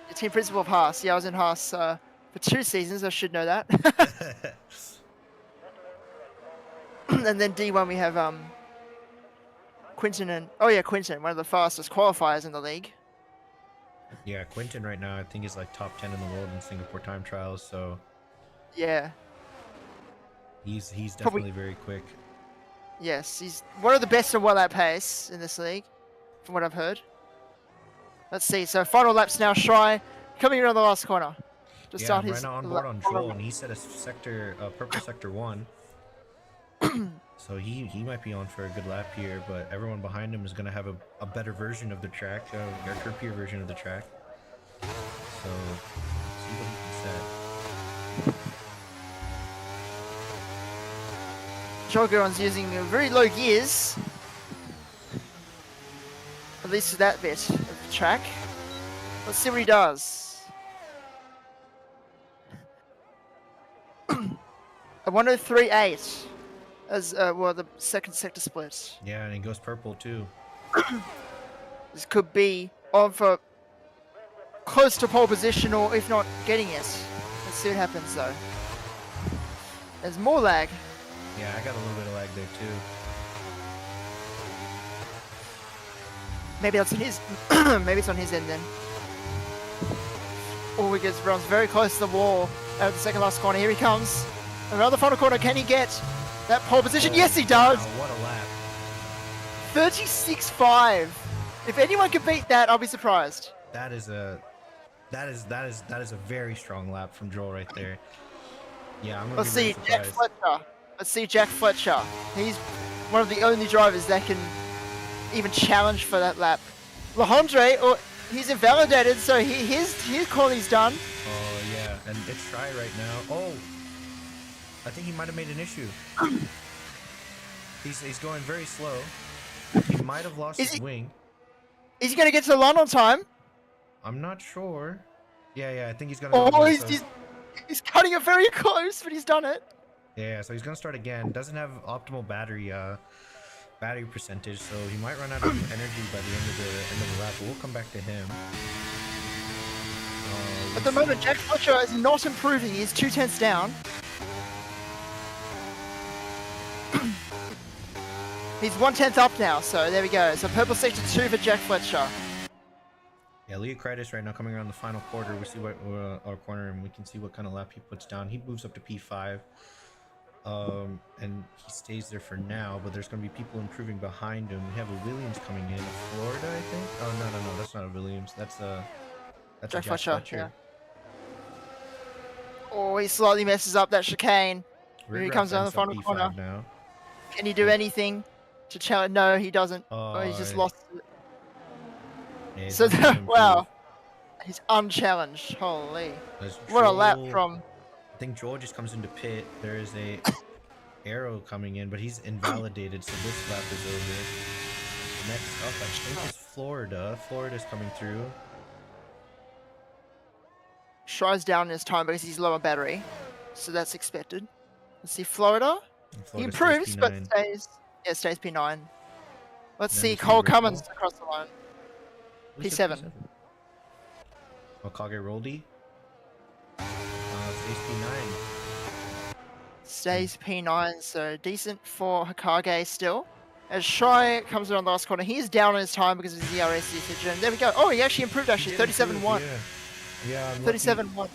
The team principal of Haas. Yeah, I was in Haas for 2 seasons. I should know that. And then D1 we have Quinton and Quinton, one of the fastest qualifiers in the league. Yeah, Quentin right now I think is like top 10 in the world in Singapore time trials. So Yeah, he's Probably- definitely very quick. yes, he's one of the best at well at pace in this league. from what I've heard. Let's see. So final laps now. Shy coming around the last corner to Yeah, start I'm his. right now on board on Joel, and he set a sector, purple sector 1. So he might be on for a good lap here, but everyone behind him is going to have a better version of the track, a curvier version of the track. So, see what he can set. Joel Guron's using very low gears. At least for that bit of the track. Let's see what he does. A 103.8 as well, the second sector split. Yeah, and he goes purple too. This could be on for close to pole position, or if not getting it. Let's see what happens though. There's more lag. Yeah, I got a little bit of lag there too. Maybe that's on his. Maybe it's on his end then. Oh, he gets runs very close to the wall out of the second last corner. Here he comes. Around the final corner, can he get that pole position? Yes, he does. Wow, what a lap! 36.5. If anyone can beat that, I'll be surprised. That is a very strong lap from Joel right there. Yeah, I'm gonna Let's be see really Jack surprised. Fletcher. Let's see Jack Fletcher. He's one of the only drivers that can even challenge for that lap. Lehondre, or he's invalidated, so his quality's done. Oh yeah, and it's Try right now. Oh, I think he might have made an issue. He's going very slow. He might have lost his wing. Is he gonna get to the line on time? I'm not sure. Yeah, I think he's gonna. Oh, he's cutting it very close, but he's done it. Yeah, so he's gonna start again. Doesn't have optimal battery percentage, so he might run out of energy by the end of the lap. But we'll come back to him. At the moment, Jack Fletcher is not improving. He's 2/10 down. He's 1/10 up now, so there we go. So purple sector 2 for Jack Fletcher. Yeah, Leocritus right now coming around the final quarter. We see what our corner, and we can see what kind of lap he puts down. He moves up to P5, and he stays there for now. But there's going to be people improving behind him. We have a Williams coming in, Florida, I think. Oh no, that's not a Williams. That's a Jack Fletcher. Yeah. Oh, he slightly messes up that chicane. Here he comes down the final corner. Now. Can he do anything to challenge? No, he doesn't. Oh, he's just lost it. Yeah, so wow, he's unchallenged. Holy, what a lap from. I think Joel just comes into pit. There is a arrow coming in, but he's invalidated, so this lap is over. Next up, I think is Florida. Florida's coming through. Shy's down in his time because he's lower battery, so that's expected. Let's see Florida. He improves, but stays P9. Let's see Cole Cummins across the line. P7. Okage Roldy. Stays P9. Stays P9, so decent for Hokage still. As Shy comes around the last corner, he's down in his time because of his ERS usage. And there we go. Oh, he actually improved, actually. 37.1. Yeah, 37.1.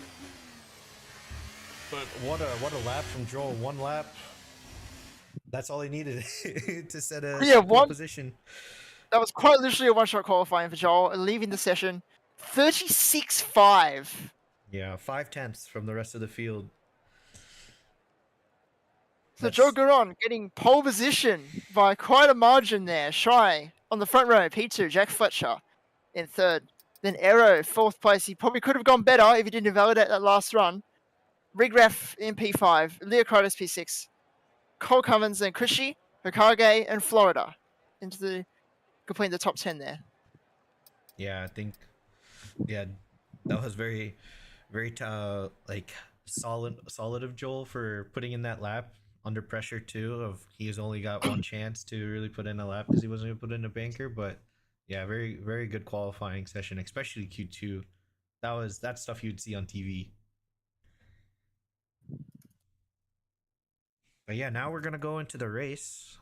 But what a lap from Joel. One lap. That's all he needed to set a position. That was quite literally a one-shot qualifying for Joel, leaving the session 36.5. Yeah, 5/10 from the rest of the field. So Joel Guron getting pole position by quite a margin there. Shy on the front row, P2, Jack Fletcher in third. Then Aero, fourth place. He probably could have gone better if he didn't invalidate that last run. Rigraf in P5, Leocritus P6, Cole Cummins and Krishi, Hokage, and Florida into completing the top 10 there. Yeah, I think, that was very, very solid of Joel for putting in that lap under pressure too. He's only got one chance to really put in a lap because he wasn't going to put in a banker. But yeah, very, very good qualifying session, especially Q2. That's stuff you'd see on TV. But yeah, now we're gonna go into the race.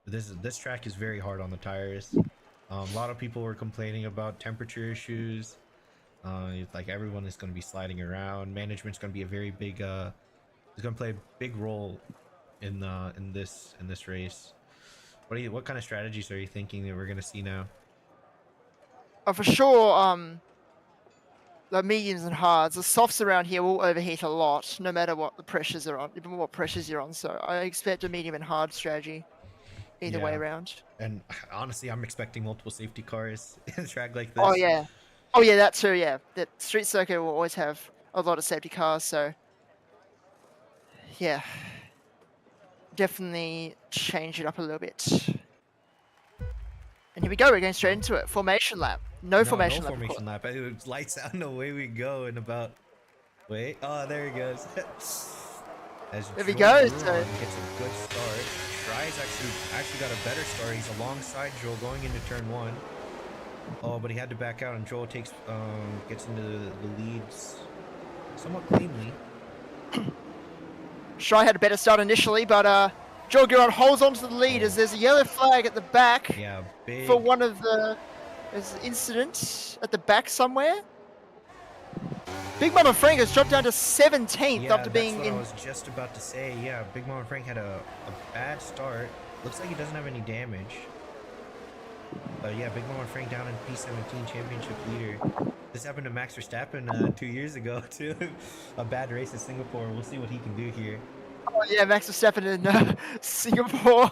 This track is very hard on the tires. A lot of people were complaining about temperature issues. Like everyone is gonna be sliding around. Management's gonna be a very big. Is gonna play a big role in this race. What kind of strategies are you thinking that we're gonna see now? For sure, the mediums and hards. The softs around here will overheat a lot, no matter what the pressures are on, even what pressures you're on. So I expect a medium and hard strategy, either way Yeah, around. and honestly, I'm expecting multiple safety cars in a track like Oh this. yeah, oh yeah, that too. Yeah, the street circuit will always have a lot of safety cars. So yeah, definitely change it up a little bit. And here we go. We're going straight into it. Formation lap. No No, no formation lap. Of course. formation lap. It lights out and away we go in about. Wait, oh, there he goes. As There we Joel go, Ruan so- gets a good start. Tries actually got a better start. He's alongside Joel going into turn 1. Oh, but he had to back out, and Joel gets into the leads somewhat cleanly. Shy had a better start initially, but Joel Giron holds on to the lead as there's a yellow flag at the back Yeah, big. for one of the. There's an incident at the back somewhere. Big Mama Frank has dropped down to 17th Yeah, after being that's what in. I was just about to say. Yeah, Big Mama Frank had a bad start. Looks like he doesn't have any damage. But yeah, Big Mama Frank down in P17 championship leader. This happened to Max Verstappen 2 years ago too. A bad race in Singapore. We'll see what he can do here. Oh yeah, Max Verstappen in Singapore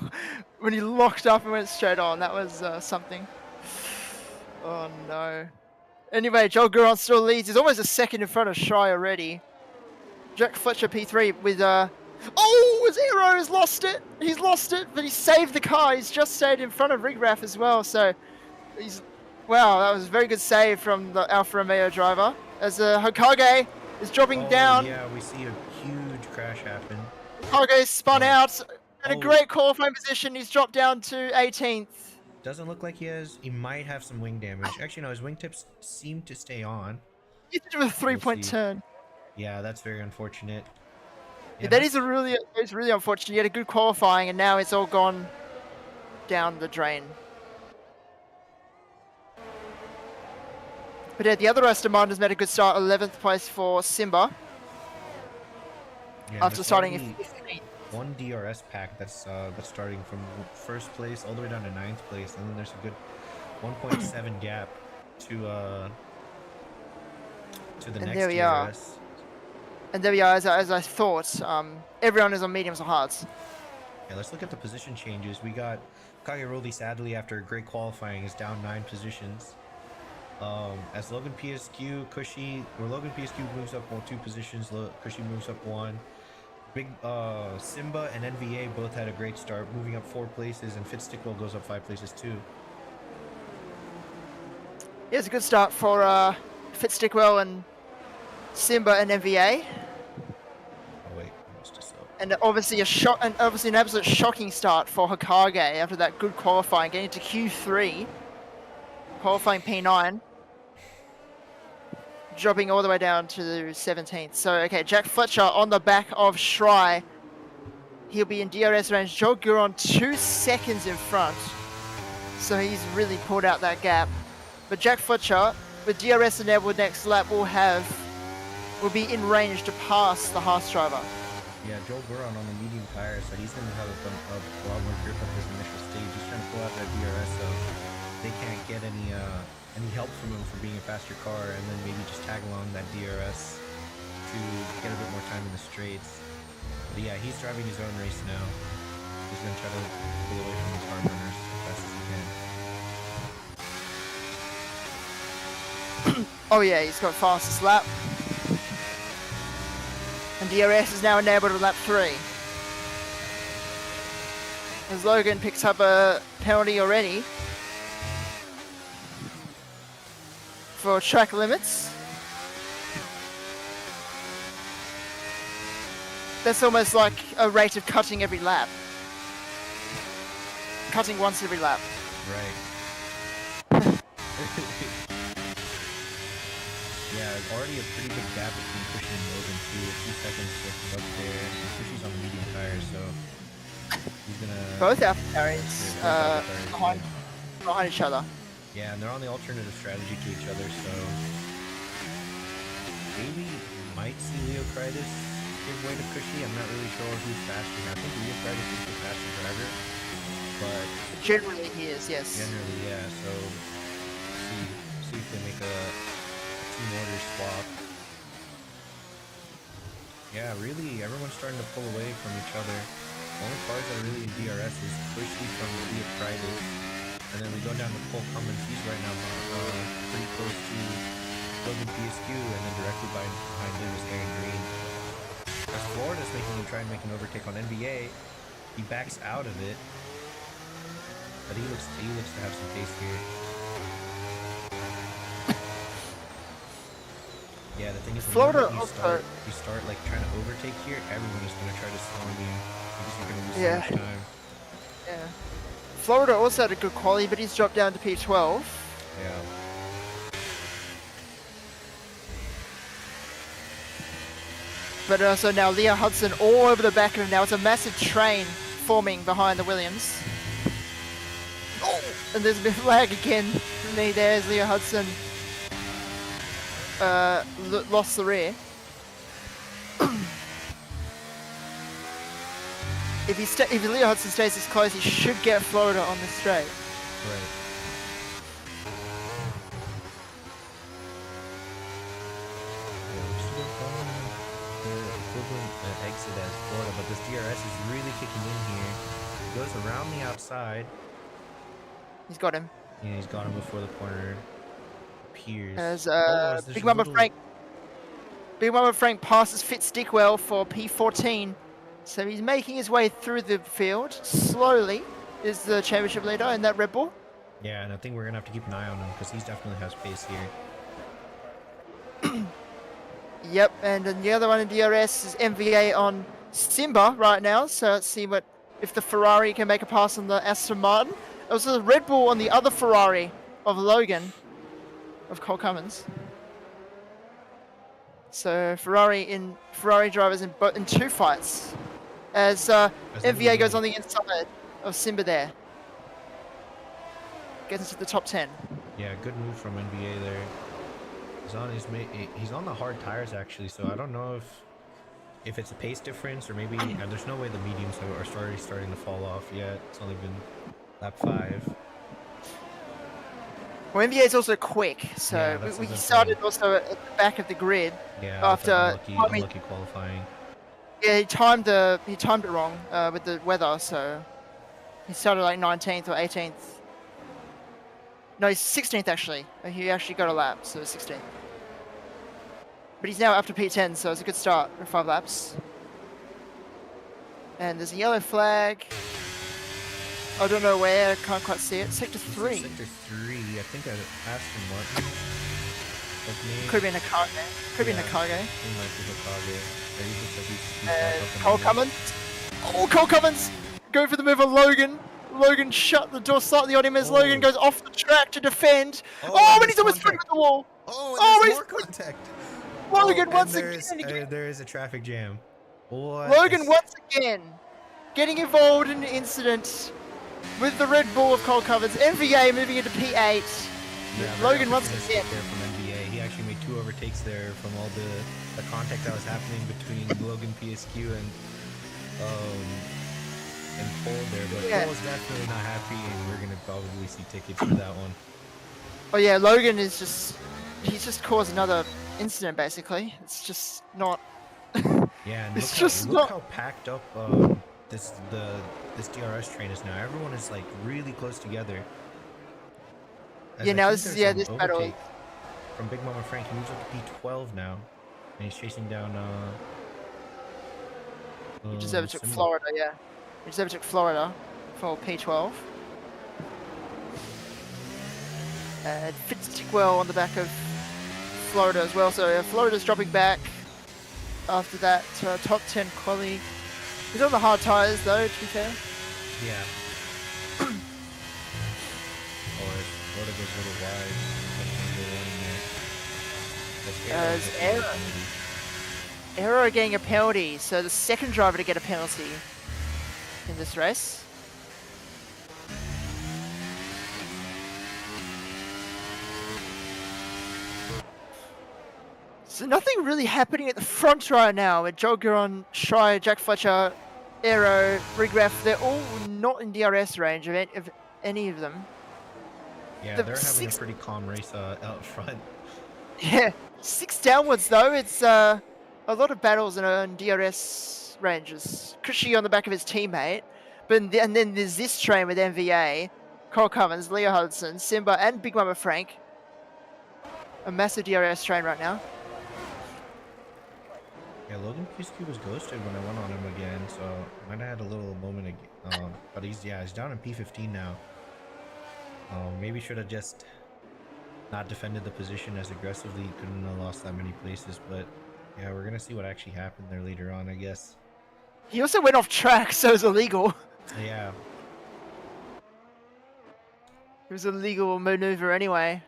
when he locked up and went straight on. That was something. Oh no. Anyway, Joel Giron still leads. He's almost a second in front of Shy already. Jack Fletcher P3 with oh, his aero has lost it. He's lost it, but he saved the car. He's just stayed in front of Rigraf as well. So he's wow, that was a very good save from the Alfa Romeo driver. As Hokage is dropping down. Yeah, we see a huge crash happen. Hokage spun Oh. out in a Oh. great qualifying position. He's dropped down to 18th. Doesn't look like he has. He might have some wing damage. Actually, no, his wingtips seem to stay on. He's doing a 3-point see. turn. Yeah, that's very unfortunate. Yeah, that is it's really unfortunate. He had a good qualifying and now it's all gone down the drain. But yeah, the other Aston Martin has made a good start. 11th place for Simba Yeah, after there's starting already in 15th. one DRS pack that's starting from first place all the way down to 9th place, and then there's a good 1.7 gap to the And next there we are. DRS. And there we are, as I thought. Everyone is on mediums or hards. Yeah, let's look at the position changes. We got Kagiroli, sadly, after a great qualifying, is down 9 positions. As Logan PSQ, Logan PSQ moves up 2 positions, Cushy moves up 1. Big Simba and NVA both had a great start, moving up 4 places, and Fitzstickwell goes up 5 places too. Yeah, it's a good start for Fitzstickwell and Simba and MVA. Oh wait, I missed this up. And obviously an absolute shocking start for Hokage after that good qualifying, getting to Q3, qualifying P9, dropping all the way down to the 17th. So okay, Jack Fletcher on the back of Shry. He'll be in DRS range. Joel Giron 2 seconds in front, so he's really pulled out that gap. But Jack Fletcher, with DRS enabled next lap, will be in range to pass the Haas driver. Yeah, Joel Buron on the medium tire, so he's going to have a lot more grip at this initial stage. He's trying to pull out that DRS so they can't get any help from him for being a faster car, and then maybe just tag along that DRS to get a bit more time in the straights. But yeah, he's driving his own race now. He's going to try to pull away from his hard runners as fast as he can. Oh yeah, he's got fastest lap. And DRS is now enabled at lap 3. As Logan picks up a penalty already for track limits. That's almost like a rate of cutting every lap. Cutting once every lap. Right. Yeah, there's already a pretty big gap between Cushy and Logan too. A few seconds just up there. And Cushy's on the medium tire, so he's gonna. Both Alpha carriers Yeah, both Alpha carriers, behind each other. Yeah, and they're on the alternative strategy to each other, so maybe might see Leokritis give way to Cushy. I'm not really sure who's faster now. I think Leokritis is the faster driver, but Generally, he is. Yes. Generally, yeah. So see if they make a team order swap. Yeah, really, everyone's starting to pull away from each other. The only cars that are really in DRS is Pushy from Via Private, and then we go down to Cole Cummins. He's right now pretty close to Logan PSQ, and then directly behind him is Aaron Green. As Florida's try and make an overtake on NBA, he backs out of it, but he looks to have some pace here. Yeah, the thing is, Florida when you start like trying to overtake here, everyone is gonna try to storm you because you're gonna lose so much time. Yeah. Florida also had a good quality, but he's dropped down to P12. Yeah. But so now Leo Hudson all over the back of him now. It's a massive train forming behind the Williams. Oh! And there's a bit of lag again for me. There's Leo Hudson. Lost the rear. If Leo Hudson stays this close, he should get Florida on the straight. Right. Exit as Florida, but this DRS is really kicking in here. He goes around the outside. He's got him. Yeah, he's got him before the corner appears. As Big Mama Frank passes Fitz Dickwell for P14. So he's making his way through the field slowly. Is the championship leader in that Red Bull? Yeah, and I think we're gonna have to keep an eye on him because he definitely has pace here. Yep, and then the other one in DRS is MVA on Simba right now. So let's see if the Ferrari can make a pass on the Aston Martin. Also the Red Bull on the other Ferrari of Logan, of Cole Cummins. So Ferrari drivers in two fights, as MVA goes on the inside of Simba there. Gets into the top 10. Yeah, good move from NBA there. He's on the hard tires actually, so I don't know if it's a pace difference or maybe there's no way the mediums are already starting to fall off yet. It's only been lap 5. Well, NBA is also quick, so Yeah, we started also at the back of the grid. Yeah, after unlucky qualifying. Yeah, he timed it wrong with the weather, so he started like 19th or 18th. No, he's 16th actually. He actually got a lap, so 16th. But he's now up to P10, so it's a good start for 5 laps. And there's a yellow flag. I don't know where, can't quite see it. Sector 3. Sector 3, I think I asked him what. Could be in a cargo. Could be in a cargo. He might be the cargo. He looks like he's back up Cole and Cummins. Oh, Cole Cummins! Go for the move on Logan. Logan shut the door slightly on him as Logan goes off the track to defend. And he's almost through the wall. There's more contact. Logan once again. There is a traffic jam. Logan once again getting involved in an incident with the Red Bull of Cole Cummins. MVA moving into P8. Yeah, Logan once again. There from NBA. He actually made 2 overtakes there from all the contact that was happening between Logan PSQ and Cole there. But Cole's definitely not happy, and we're gonna probably see tickets for that one. Oh yeah, Logan is he's just caused another incident basically. It's just not. Yeah, and look how packed up this DRS train is now. Everyone is like really close together. Yeah, now this battle from Big Mama Frank. He moves up to P12 now, and he's chasing down. He just overtook Florida, yeah. He just overtook Florida for P12. And Fitz Dickwell on the back of Florida as well. So Florida's dropping back after that top 10 quali. He's on the hard tires though, to be fair. Yeah. Florida goes a little wide. As Aero getting a penalty, so the second driver to get a penalty in this race. So nothing really happening at the front right now with Joel Guron, Shire, Jack Fletcher, Aero, Rigraph. They're all not in DRS range. any of them. Yeah, The they're having a six- pretty calm race out front. Yeah, 6 downwards though. It's a lot of battles in DRS ranges. Cushy on the back of his teammate, and then there's this train with MVA, Cole Cummins, Leo Hudson, Simba, and Big Mama Frank. A massive DRS train right now. Yeah, Logan Pisky was ghosted when I went on him again, so might have had a little moment. But he's down in P15 now. Maybe should have just not defended the position as aggressively. Couldn't have lost that many places, but yeah, we're gonna see what actually happened there later on, I guess. He also went off track, so it was illegal. Yeah, It was a legal maneuver anyway.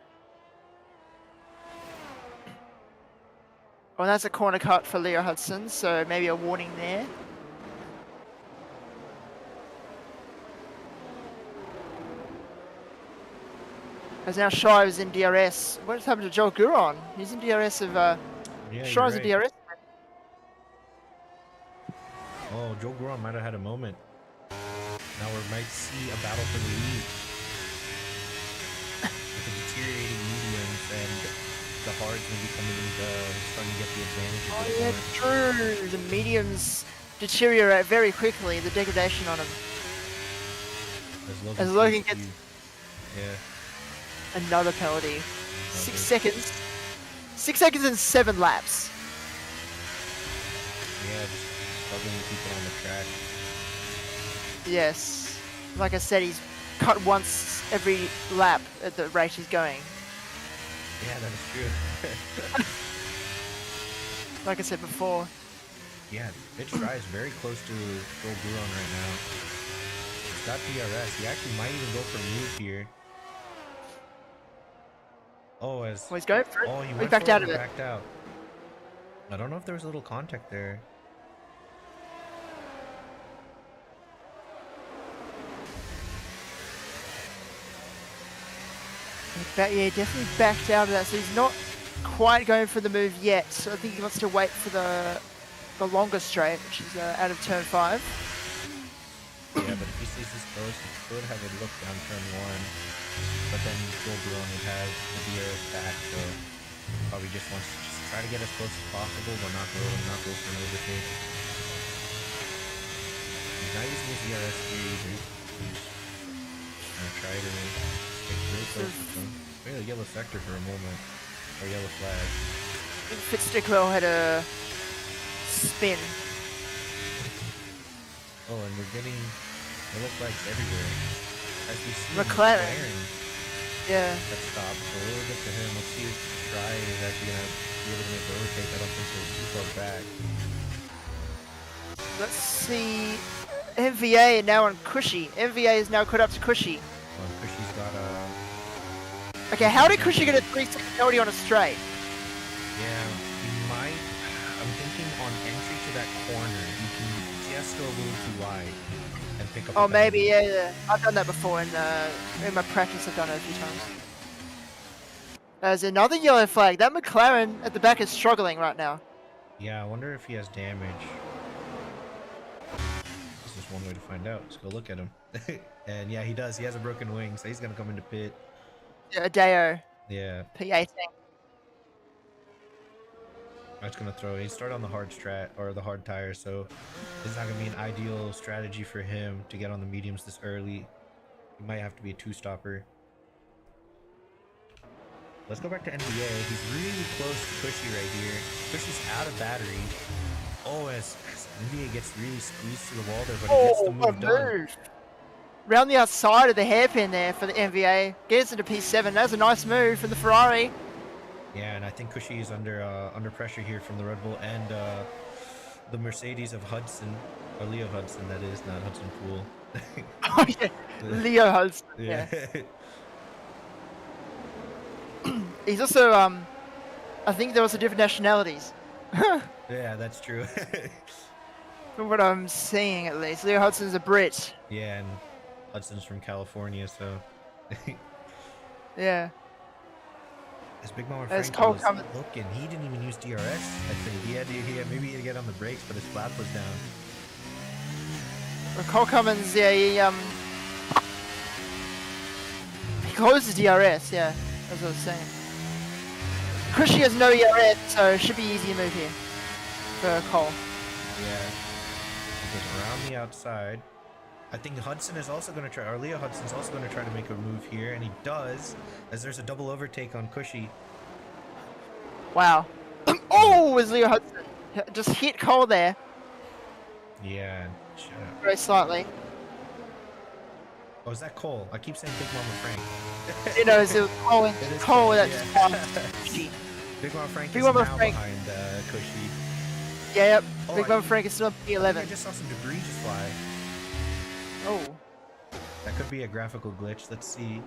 Well, that's a corner cut for Leo Hudson, so maybe a warning there. As now Shire's in DRS. What's happened to Joel Guron? He's in DRS of yeah. Shire's in You're right. DRS. Oh, Joe Guron might have had a moment. Now we might see a battle for the lead. With the deteriorating mediums and the hards maybe starting to get the advantage a Oh bit yeah, more. true. The mediums deteriorate very quickly. The degradation on them. As Logan gets Yeah. another penalty. 6 Okay. seconds. 6 seconds and 7 laps. Yeah, just struggling to keep it on the track. Yes. Like I said, he's cut once every lap at the rate he's going. Yeah, that is true. Like I said before. Yeah, Mitch Fry is very close to Joel Guron right now. He's got DRS. He actually might even go for a move here. Oh, as Well, he's going for it. oh, he He went backed for out it of and it. backed out. I don't know if there was a little contact there. Yeah, definitely backed out of that. So he's not quite going for the move yet. So I think he wants to wait for the longer straight, which is out of turn 5. Yeah, but if he sees this close, he could have a look down turn 1. But then Joel Guron would have the DRS back, so probably just wants to just try to get as close as possible, but not go for an overtake. He's not using his DRS here either. He's gonna try to get really close with him. Maybe a yellow sector for a moment, or yellow flag. Fitzstickwell had a spin. Oh, and we're getting yellow flags everywhere. As we see McLaren. McLaren Yeah. that stopped, so a little good for him. Let's see if Try is actually gonna be able to make the overtake. I don't think so. He's too far back. Let's see. MVA now on Cushy. MVA is now caught up to Cushy. Cushy's got a Okay, how did Cushy get a 3-second penalty on a straight? yeah. He might. I'm thinking on entry to that corner, you can just go a little too wide and pick up. Oh, a maybe, penalty. yeah. I've done that before in my practice. I've done it a few times. There's another yellow flag. That McLaren at the back is struggling right now. Yeah, I wonder if he has damage. This is one way to find out. Let's go look at him. And yeah, he does. He has a broken wing, so he's gonna come into pit. Yeah, Adeo, Yeah, P18. I'm just gonna throw. He started on the hard strat or the hard tire, so it's not gonna be an ideal strategy for him to get on the mediums this early. He might have to be a 2-stopper. Let's go back to NBA. He's really close to Cushy right here. Cushy's out of battery. Oh, as NBA gets really squeezed to the wall there, but he gets the what move a done. move. Round the outside of the hairpin there for the MVA. Gets into P7. That's a nice move from the Ferrari. Yeah, and I think Cushy is under pressure here from the Red Bull and the Mercedes of Hudson, or Leo Hudson, that is, not Hudson Pool. Oh, yeah. Leo Hudson. Yeah. He's also, I think there was different nationalities. Yeah, that's true. From what I'm seeing, at least. Leo Hudson's a Brit. Yeah, and Hudson's from California, so. Yeah. As Big Mama As Frank Cole was Cummins- looking, he didn't even use DRS. I think maybe he had to get on the brakes, but his flap was down. Well, Cole Cummins, yeah, He closes DRS, yeah. That's what I was saying. Cushy has no ERS, so it should be easy move here for Cole. Yeah. Get around the outside. I think Hudson is also going to try, or Leo Hudson's also going to try to make a move here, and he does, as there's a double overtake on Cushy. Wow. Oh, was Leo Hudson. Just hit Cole there Yeah, shut up. very slightly. Oh, is that Cole? I keep saying Big Mama Frank. You know, it was Cole, and It is Cole that yeah. just passed Cushy. Big Mama Frank Big is Mama now Frank. behind Cushy. Yeah, yep. Oh, Big I- Mama Frank is still on I P11. just saw some debris just fly. Oh, That could be a graphical glitch. Let's see.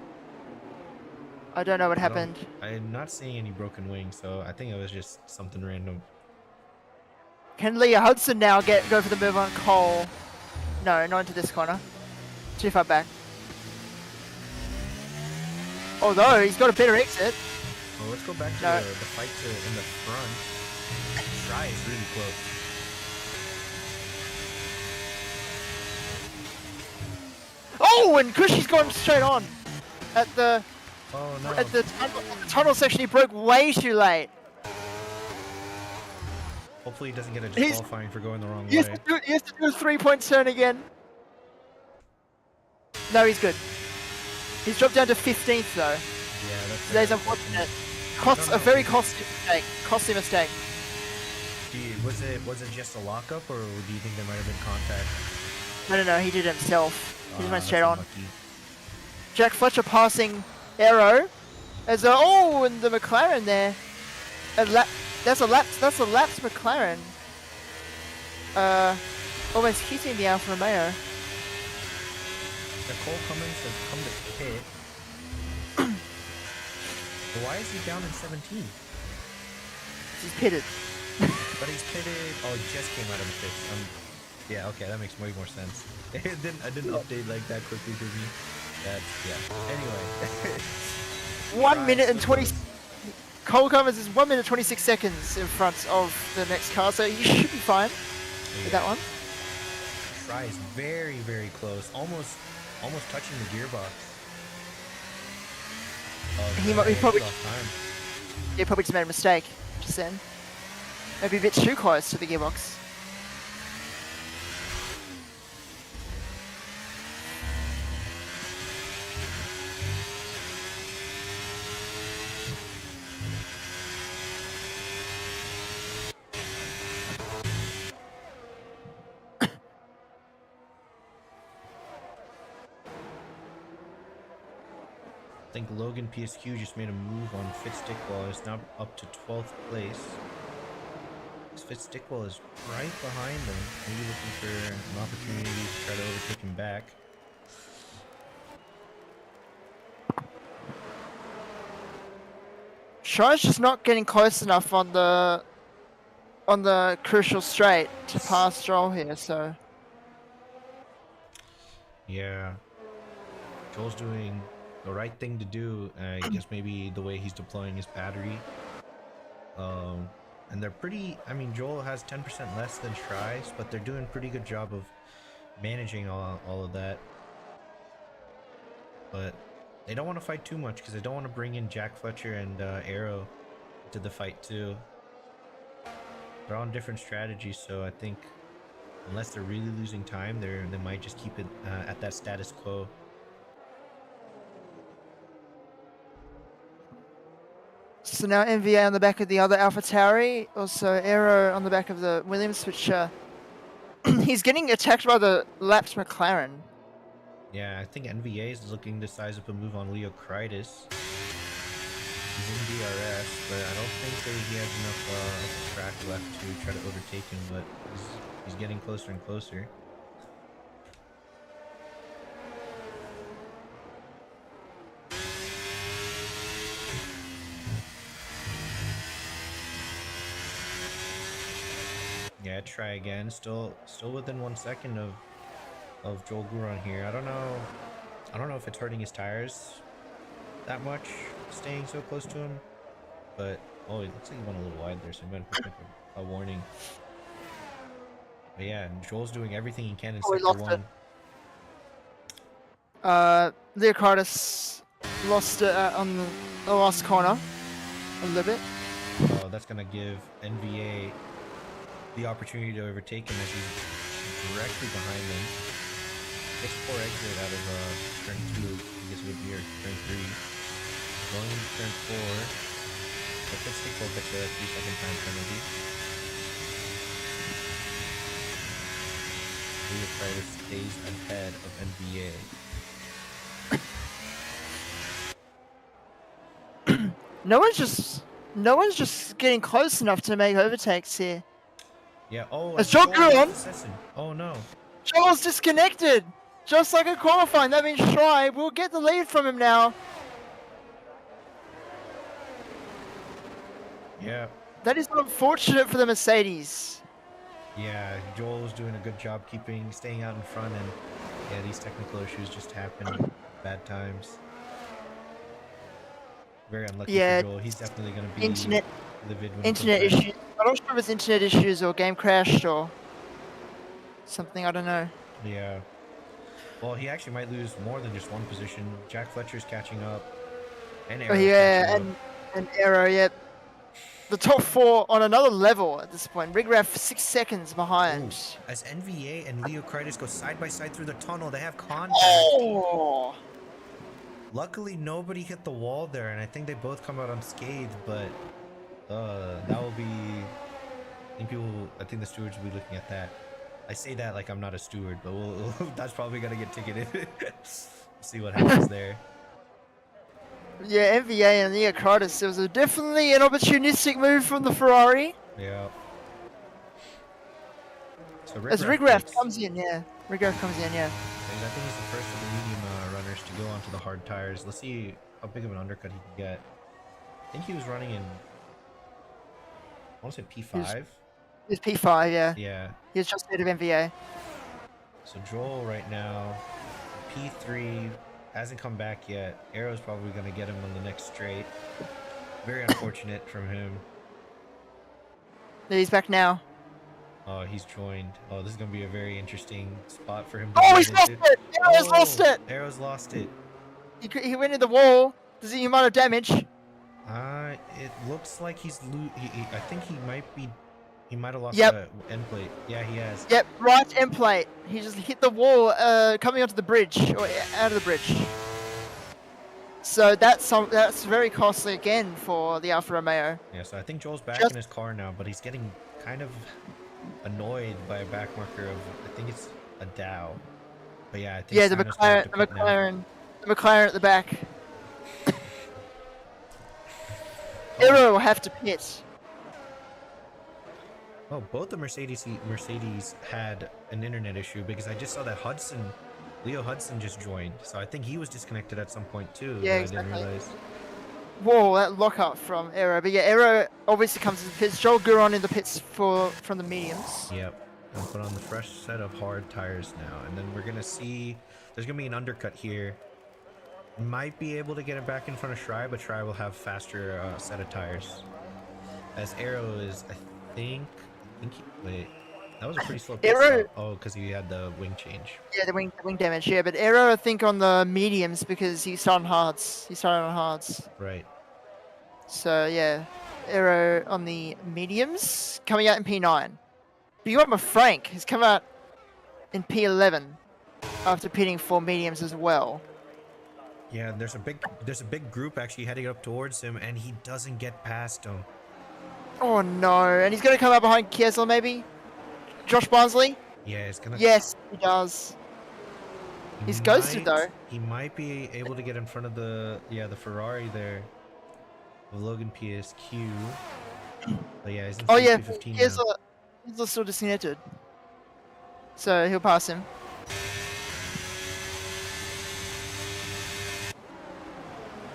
I don't know what I don't- happened. I'm not seeing any broken wings, so I think it was just something random. Can Leo Hudson now go for the move on Cole? No, not into this corner. Too far back. Although he's got a better exit. Well, let's go back to No. the fight in the front. Try is really close. Oh, and Cushy's gone straight on at the Oh no. at the tunnel section. He broke way too late. Hopefully he doesn't get a He's- disqualifying for going the wrong He has, way. he has to do a 3-point turn again. No, he's good. He's dropped down to 15th though. Yeah, that's Today's very unfortunate. unfortunate. Costs No, no, a very he- costly mistake. Costly mistake. Was it just a lockup, or do you think there might have been contact? I don't know. He did it himself. He just went That's straight on. unlucky. Jack Fletcher passing Arrow. As a, oh, and the McLaren there. That's a lapsed McLaren. Almost hitting the Alfa Romeo. Nicole Cummins has come to pit. But why is he down in 17? He's pitted. But he's pitted. Oh, he just came out of the pits. Yeah, okay, that makes way more sense. I didn't update like that quickly for me. That's yeah. Anyway. 1 minute and 20. Cole Cummins is 1 minute 26 seconds in front of the next car, so you should be fine with that one. Try is very, very close. Almost touching the gearbox. He probably- lost time. He probably just made a mistake just then. Maybe a bit too close to the gearbox. I think Logan PSQ just made a move on Fitzstickball. It's now up to 12th place. Fitzstickball is right behind them. Maybe looking for an opportunity to try to overtake him back. Shai's just not getting close enough on the crucial straight to pass Joel here, so Yeah. Joel's doing the right thing to do. I guess maybe the way he's deploying his battery. And they're pretty, I mean, Joel has 10% less than Tries, but they're doing a pretty good job of managing all of that. But they don't want to fight too much because they don't want to bring in Jack Fletcher and Arrow to the fight too. They're on different strategies, so I think unless they're really losing time, they might just keep it at that status quo. So now MVA on the back of the other Alpha Tauri, also Aero on the back of the Williams, which he's getting attacked by the lapsed McLaren. Yeah, I think NVA is looking to size up a move on Leo Kreitis. He's in DRS, but I don't think that he has enough track left to try to overtake him, but he's getting closer and closer. Yeah, try again. Still within 1 second of Joel Guron here. I don't know if it's hurting his tires that much, staying so close to him. But oh, it looks like he went a little wide there, so I'm gonna pick up a warning. But yeah, Joel's doing everything he can in Oh, he sector lost one. it. Leocartis lost it on the last corner a little bit. Oh, that's gonna give NVA the opportunity to overtake him as he's directly behind them. Takes poor exit out of turn 2. He gets a good gear. Turn 3. Going into turn 4. But let's take full pitch there. 3-second time penalty. Leo Crider stays ahead of NVA. No one's just getting close enough to make overtakes here. Yeah, oh, It's Joel Joel Guron. Assassin. Oh no. Joel's disconnected, just like a qualifying. That means Shry will get the lead from him now. Yeah. That is unfortunate for the Mercedes. Yeah, Joel was doing a good job staying out in front, and yeah, these technical issues just happen. Bad times. Very unlucky Yeah, for Joel. He's definitely going to be internet livid when he comes Internet back. issues. I'm not sure if it's internet issues or game crashed or something. I don't know. Yeah. Well, he actually might lose more than just one position. Jack Fletcher's catching up. And Oh Arrow's yeah, catching up. and Arrow. Yeah, the top 4 on another level at this point. Rigraph 6 seconds behind. Ooh, as NVA and Leo Critus go side by side through the tunnel, they have contact. Oh. Luckily, nobody hit the wall there, and I think they both come out unscathed. But that will be. I think the stewards will be looking at that. I say that like I'm not a steward, but that's probably gonna get ticketed. See what happens there. Yeah, MVA and Leo Critus. It was definitely an opportunistic move from the Ferrari. Yeah. So As Rigraph comes in, yeah. Rigraph comes in, yeah. I think he's the first of the medium runners to go onto the hard tires. Let's see how big of an undercut he can get. I think he was running in. I want to say P5. It's P5, yeah. Yeah. He was just ahead of MVA. So Joel right now, P3, hasn't come back yet. Arrow's probably going to get him on the next straight. Very unfortunate from him. He's back now. Oh, he's joined. Oh, this is going to be a very interesting spot for him. To Oh, get he's lost into. it! Arrow's lost it! Arrow's lost it. He went in the wall. Does he amount of damage? It looks like I think he might have lost Yep. the end plate. Yeah, he has. Yep, right end plate. He just hit the wall coming onto the bridge, or out of the bridge. So that's very costly again for the Alfa Romeo. Yeah, so I think Joel's back Just- in his car now, but he's getting kind of annoyed by a back marker of, I think it's a Dow. But yeah, I think Yeah, the Santa's gonna have to pit now. The McLaren at the back. Arrow will have to pit. Oh, both the Mercedes had an internet issue because I just saw that Leo Hudson just joined. So I think he was disconnected at some point too. Yeah, that exactly. I didn't realize. Whoa, that lockup from Arrow. But yeah, Arrow obviously comes in the pits. Joel Guron in the pits from the mediums. Yep. Gonna put on the fresh set of hard tires now, and then we're gonna see there's gonna be an undercut here. Might be able to get it back in front of Shry, but Shry will have faster set of tires. As Arrow is, wait, that was a pretty slow pit Arrow- stop. Oh, because he had the wing change. Yeah, the wing damage. Yeah, but Arrow I think on the mediums because he started on hards. Right. So yeah, Arrow on the mediums coming out in P9. But you got Frank, who's come out in P11 after pitting for mediums as well. Yeah, there's a big group actually heading up towards him, and he doesn't get past him. Oh no, and he's gonna come out behind Kiesel maybe? Josh Barnsley? Yeah, it's gonna. Yes, he does. He's ghosted though. He might be able to get in front of the Ferrari there. Of Logan PSQ. But yeah, he's in Oh yeah, P15 now. Kiesel's still disconnected. So he'll pass him.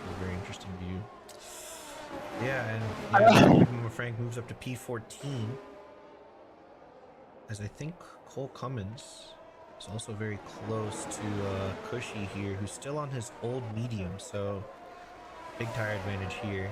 A very interesting view. Yeah, and Frank moves up to P14. As I think Cole Cummins is also very close to Cushy here, who's still on his old medium, so big tire advantage here.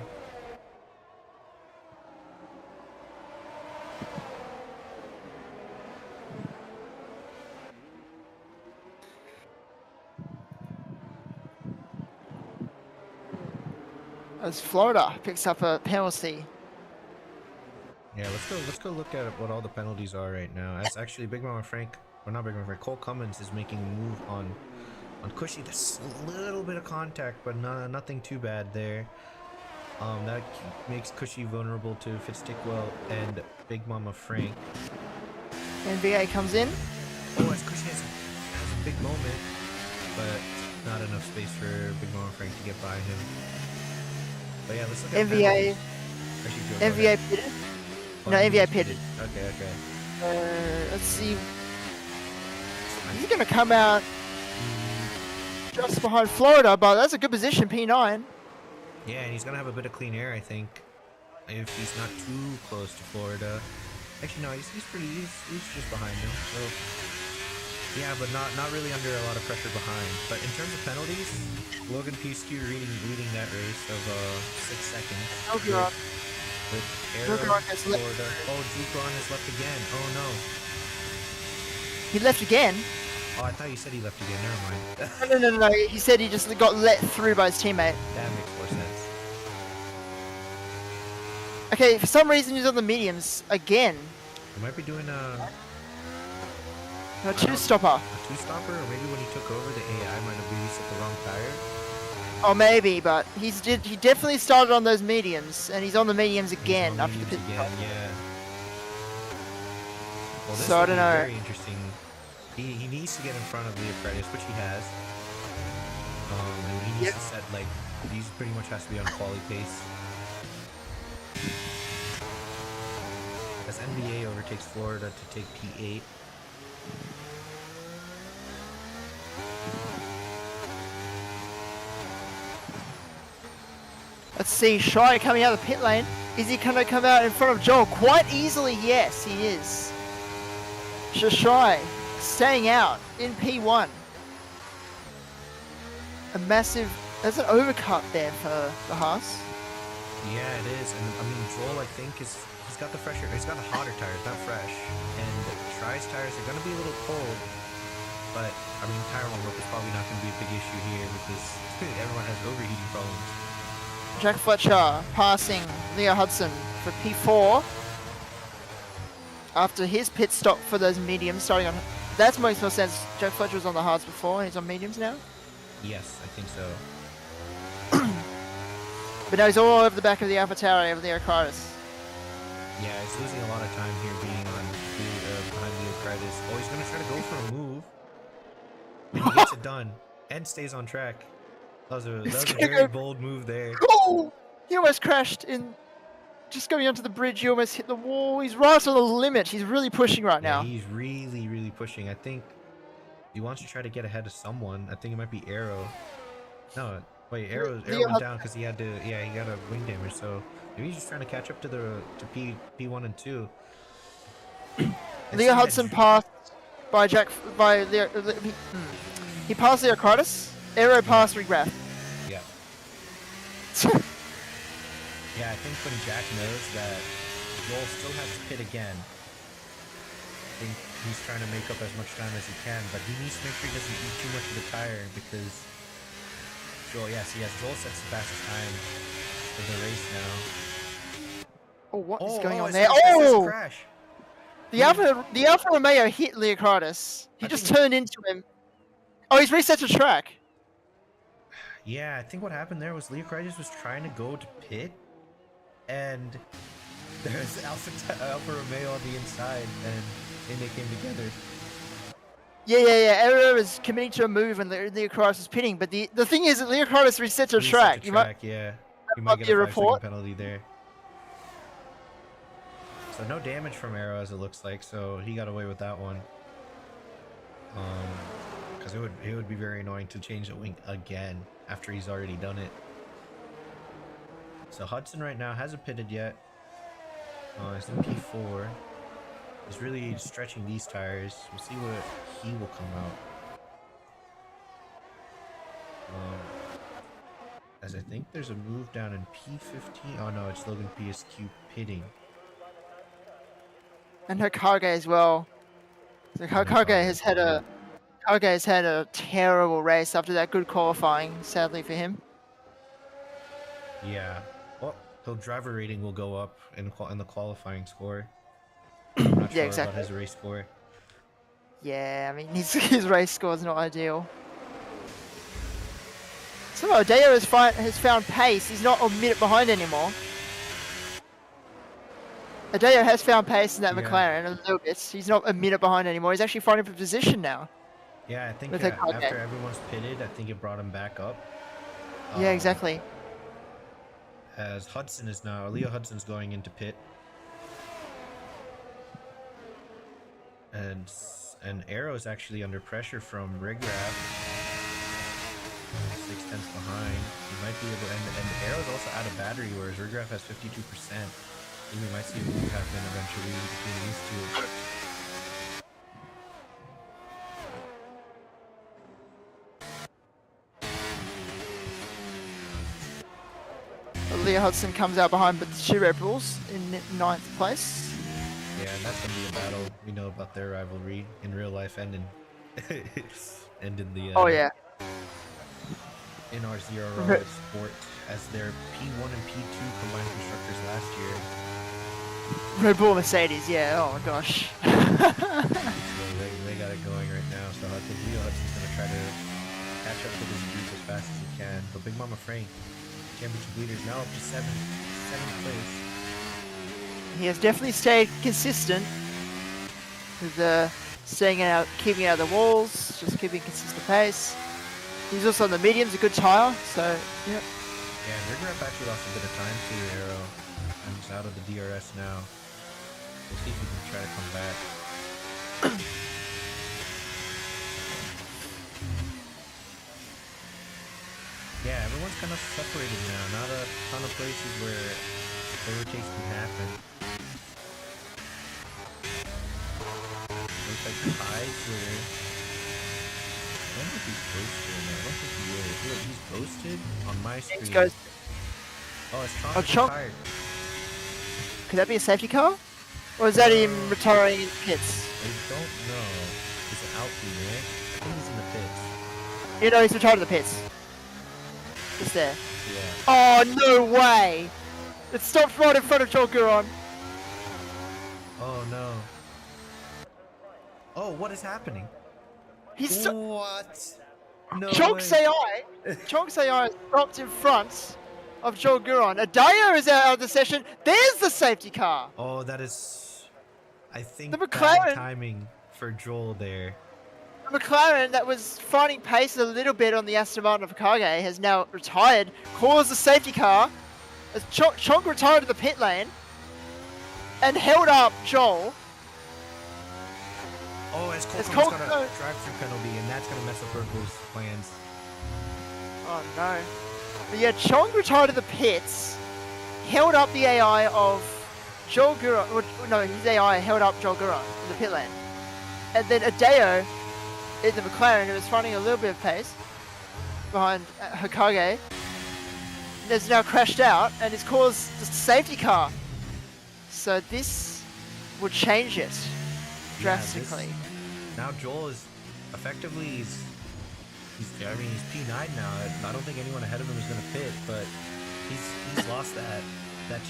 as Florida picks up a penalty. Yeah, let's go look at what all the penalties are right now. As actually Big Mama Frank, or not Big Mama Frank, Cole Cummins is making a move on Cushy. There's a little bit of contact, but nothing too bad there. That makes Cushy vulnerable to Fitzstickwell and Big Mama Frank. NBA comes in. Oh, as Cushy has a big moment, but not enough space for Big Mama Frank to get by him. But yeah, let's look at NBA. Actually, go ahead. NBA pitted. Oh, No, he NBA is pitted. Okay. Let's see. He's gonna come out just behind Florida, but that's a good position, P9. Yeah, and he's gonna have a bit of clean air, I think, if he's not too close to Florida. Actually, no, he's just behind him. So yeah, but not really under a lot of pressure behind. But in terms of penalties, Logan Piskew leading that race of 6 seconds. Zilgeron. With Arrow, Zilgeron has left. Florida. Oh, Zilgeron has left again. Oh no. He left again. Oh, I thought you said he left again. Never mind. No. He said he just got let through by his teammate. That makes more sense. Okay, for some reason he's on the mediums again. He might be doing a Two-stopper. two-stopper, or maybe when he took over, the AI might have released at the wrong tire. Oh, maybe, but he definitely started on those mediums, and he's on the mediums again He's on after the pit mediums stop. again, yeah. Well, this So, I will don't be know. very interesting. He needs to get in front of Leocritus, which he has. And he needs to set, like, he pretty much has to be on quali pace. As NBA overtakes Florida to take P8. Let's see, Shy coming out of the pit lane. Is he going to come out in front of Joel? Quite easily, yes, he is. Shy staying out in P1. A massive... There's an overcut there for the Haas. Yeah, it is. And I mean, Joel, I think, he's got the hotter tires, not fresh. And Try's tires are going to be a little cold. But, I mean, tire warm-up is probably not going to be a big issue here because everyone has overheating problems. Jack Fletcher passing Leo Hudson for P4 after his pit stop for those mediums starting on... That makes more sense. Jack Fletcher was on the hards before, he's on mediums now. Yes, I think so. But now he's all over the back of the AlphaTauri of Leocritus. Yeah, he's losing a lot of time here being on behind Leocritus. Oh, he's going to try to go for a move. And he gets it done and stays on track. That was a very bold move there. Oh! He almost crashed in... Just going onto the bridge, he almost hit the wall. He's right on the limit. He's really pushing right now. He's really, really pushing. I think he wants to try to get ahead of someone. I think it might be Arrow. No, wait, Arrow went down because he had to. Yeah, he got a wing damage. So maybe he's just trying to catch up to P1 and 2. Leo Hudson passed by he passed Leocritus. Arrow passed Regraph. Yeah. Yeah, I think when Jack knows that Joel still has to pit again, I think he's trying to make up as much time as he can, but he needs to make sure he doesn't eat too much of the tire because Joel, yes, Joel sets the fastest time of the race now. Oh, what is going on there? It's a Oh! crash. The Alfa Romeo hit Leocritus. He just turned into him. Oh, he's reset the track. Yeah, I think what happened there was Leocritus was trying to go to pit, and there's Alfa Romeo on the inside, and they came together. Yeah. Arrow is committing to a move and Leocritus is pitting, but the thing is that Leocritus resets the track. You might get a 5-second penalty there. So no damage from Arrow as it looks like, so he got away with that one. Because it would be very annoying to change the wing again after he's already done it. So Hudson right now hasn't pitted yet. He's in P4. He's really stretching these tires. We'll see what he will come out. As I think there's a move down in P15. Oh no, it's Logan Piskew pitting. And Hokage as well. So Hokage has had a terrible race after that good qualifying, sadly for him. Yeah. Well, the driver rating will go up in the qualifying score. I'm not Yeah, sure about exactly. his race score. Yeah, I mean, his race score is not ideal. So Adeo has found pace. He's not a minute behind anymore. Adeo has found pace in that Yeah. McLaren a little bit. He's not a minute behind anymore. He's actually fighting for position now Yeah, I think with Hokage. after everyone's pitted, I think it brought him back up. Yeah, Um, exactly. as Hudson is now, Leo Hudson's going into pit, and Arrow's actually under pressure from Rigrap, 6 tenths behind. He might be able, and Arrow's also out of battery, whereas Rigrap has 52%. I think we might see a move happen eventually between these two. Leo Hudson comes out behind but the two Red Bulls in ninth place. Yeah, and that's gonna be a battle. We know about their rivalry in real life and in and in the Oh yeah. in our ZRO Right. sport, as their P1 and P2 combined constructors last year. Red Bull Mercedes, yeah, oh my gosh. So they got it going right now. So I think Leo Hudson's gonna try to catch up to this group as fast as he can. But Big Mama Frank, championship leaders, now up to seventh place. He has definitely stayed consistent with staying out, keeping out of the walls, just keeping consistent pace. He's also on the mediums, a good tire, so yep. Yeah, Rigrap actually lost a bit of time to Arrow, and he's out of the DRS now. We'll see if he can try to come back. Yeah, everyone's kind of separated now. Not a ton of places where overtakes can happen. Looks like ties where. I wonder if he's ghosted. No, I don't think he is. Look, he's ghosted on my screen. James goes, Oh, it's Oh, Chonk Chonk. retired. could that be a safety car? Or is that him retiring in pits? I don't know. He's an outfield, right? I think he's in the pits. You know, he's retired in the pits. Just there. Yeah. Oh, no way! It stopped right in front of Joel Guron. Oh no. Oh, what is happening? He's What? No Chonks way. AI. Chonks AI stopped in front of Joel Guron. Adeo is out of the session. There's the safety car. Oh, that is. I think The bad McLaren- timing for Joel there. The McLaren that was finding pace a little bit on the Aston Martin of Kage has now retired, caused the safety car as Chonk retired to the pit lane and held up Joel. Oh, as It's Colton's Colton- got a drive-through penalty, and that's gonna mess up Urkel's plans. Oh no. But yeah, Chong retired to the pits, held up the AI of Joel Guron. No, his AI held up Joel Guron in the pit lane. And then Adeo in the McLaren, who was finding a little bit of pace behind Hokage, has now crashed out and has caused the safety car. So this will change it drastically. Now Joel is effectively he's I mean he's P9 now. I don't think anyone ahead of him is gonna pit, but he's lost that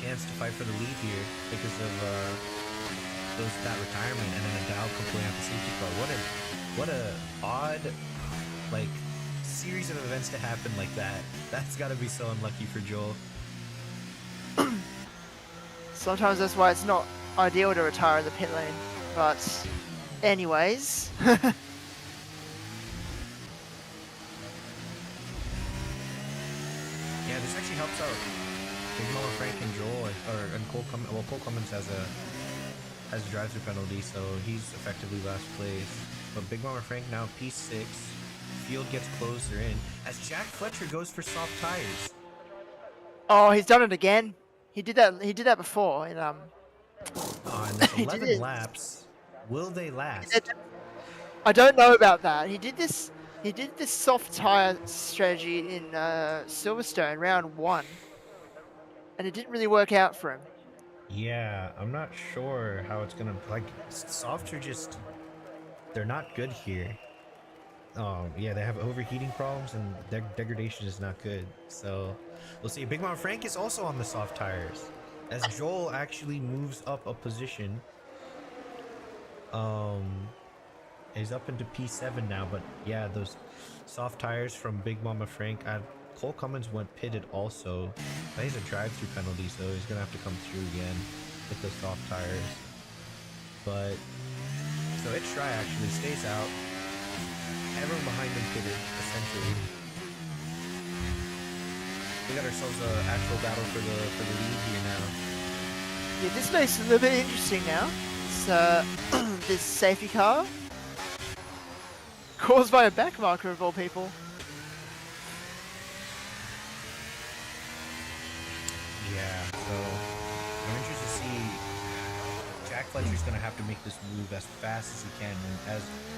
chance to fight for the lead here because of that retirement and then a Dow complaining at the safety car. What a odd like series of events to happen like that. That's gotta be so unlucky for Joel. Sometimes that's why it's not ideal to retire in the pit lane. But anyways. Yeah, this actually helps out Big Mama Frank and Joel, and Cole Cummins has a drive-through penalty, so he's effectively last place. But Big Mama Frank now P6. Field gets closer in as Jack Fletcher goes for soft tires. Oh, he's done it again. He did that before in Oh, and that's He 11 did. laps. Will they last? I don't know about that. He did this soft tire strategy in Silverstone round 1. And it didn't really work out for him. Yeah, I'm not sure how it's gonna like. Softs are just they're not good here. Yeah, they have overheating problems and their degradation is not good. So we'll see. Big Mom Frank is also on the soft tires, as Joel actually moves up a position. He's up into P7 now, but yeah, those soft tires from Big Mama Frank. Cole Cummins went pitted also. But he's a drive-through penalty, so he's gonna have to come through again with the soft tires. But so It's Try actually stays out. Everyone behind him pitted, essentially. We got ourselves an actual battle for the lead here now. Yeah, this makes it a little bit interesting now. It's this safety car caused by a backmarker of all people. Yeah, so I'm interested to see. Jack Fletcher's gonna have to make this move as fast as he can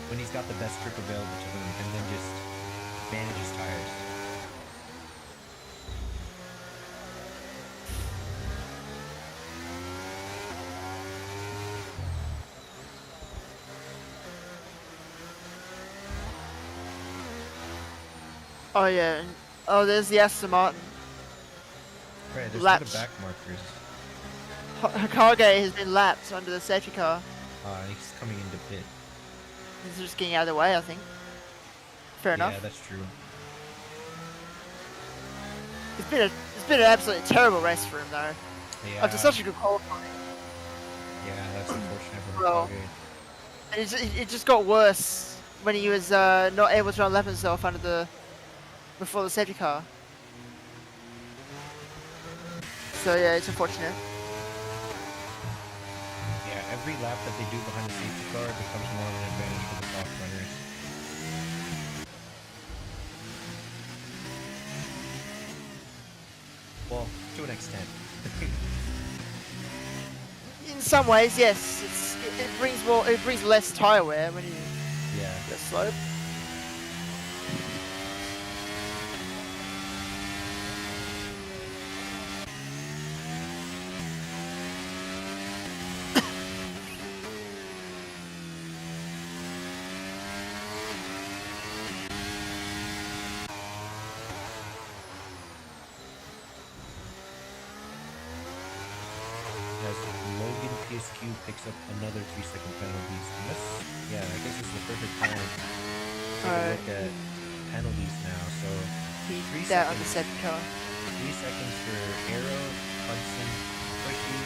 when he's got the best grip available to him, and then just manage his tires. Oh yeah, oh there's the Aston Martin. Right, there's Lapped. the back markers. Hokage has been lapped under the safety car. He's coming into pit. He's just getting out of the way, I think. Fair enough. Yeah, that's true. It's been an absolutely terrible race for him though. Yeah. After such a good qualifying. Yeah, that's unfortunate for Well, Hokage. And it just got worse when he was not able to unlap himself before the safety car. So yeah, it's unfortunate. Yeah, every lap that they do behind the safety car becomes more of an advantage for the soft runners. Well, to an extent. In some ways, yes. It brings less tire wear when you Yeah. go slow. As Logan PSQ picks up another 3-second penalty. Yeah, I guess this is the perfect time to take a look at penalties now. So He 3 that on the seconds. safety car. 3 seconds for Arrow, Hudson, Bushy,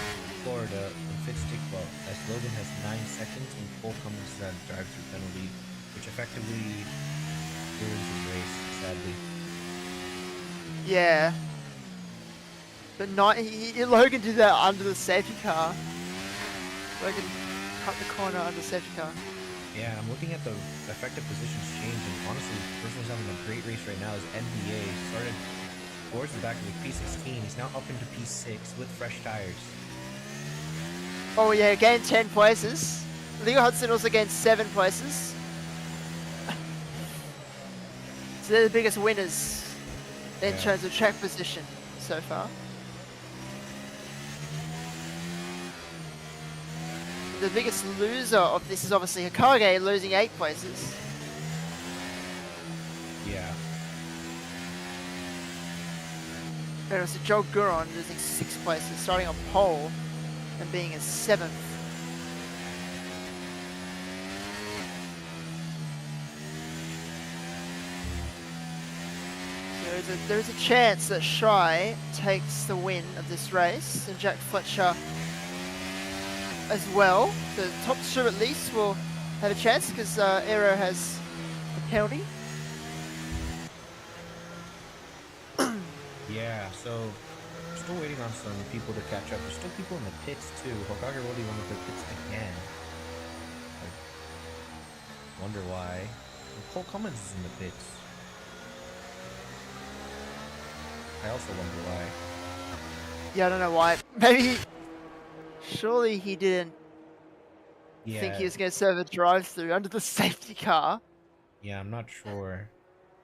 Florida, and Fitzstickwell, as Logan has 9 seconds and Cole Cummins has a drive-through penalty, which effectively ruins his race, sadly. Yeah. But Logan did that under the safety car. Logan cut the corner under the safety car. Yeah, I'm looking at the effective positions change, and honestly, the person who's having a great race right now is NBA. Started towards the back of the P16. He's now up into P6 with fresh tires. Oh yeah, gained 10 places. Leo Hudson also gained 7 places. So they're the biggest winners in Yeah. terms of track position so far. The biggest loser of this is obviously Hokage losing 8 places. Yeah. And also Joel Guron losing 6 places, starting on pole and being in 7th. There's a chance that Shy takes the win of this race, and Jack Fletcher as well. The top 2 at least will have a chance because Aero has a penalty. Yeah, so still waiting on some people to catch up. There's still people in the pits too. Hokage really won with their pits again. I wonder why. And Cole Cummins is in the pits. I also wonder why. Yeah, I don't know why. Maybe, surely he didn't Yeah, think he was going to serve a drive-through under the safety car. yeah, I'm not sure.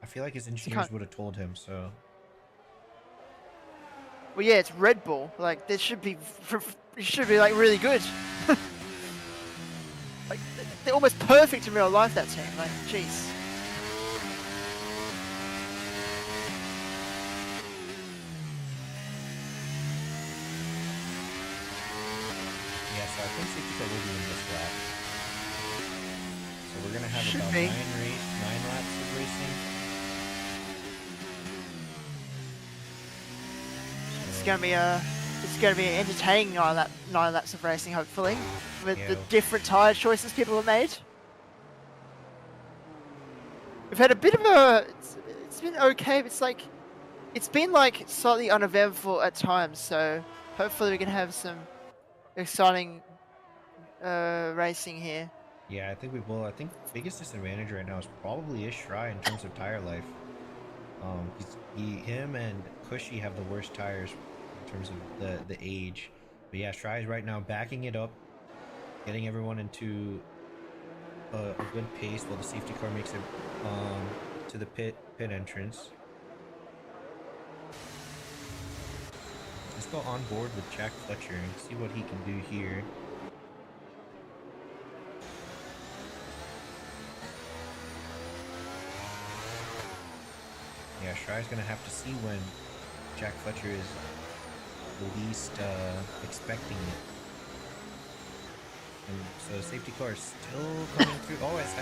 I feel like his engineers can't- would have told him, so Well, yeah, it's Red Bull. Like, this should be, it should be like really good. Like, they're almost perfect in real life. That team, like, jeez. have Should about be. 9 laps of racing. It's gonna be an entertaining 9 laps of racing, hopefully, with the Yeah. different tire choices people have made. We've had a bit of a. It's been okay, but it's been like slightly uneventful at times. So hopefully we can have some exciting racing here. Yeah, I think we will. I think biggest disadvantage right now is probably Ishrai in terms of tire life. Him and Cushy have the worst tires in terms of the age. But yeah, Shrai is right now backing it up, getting everyone into a good pace while the safety car makes it to the pit entrance. Let's go on board with Jack Fletcher and see what he can do here. Yeah, Shrai's gonna have to see when Jack Fletcher is the least expecting it. And so the safety car is still coming through. Oh, as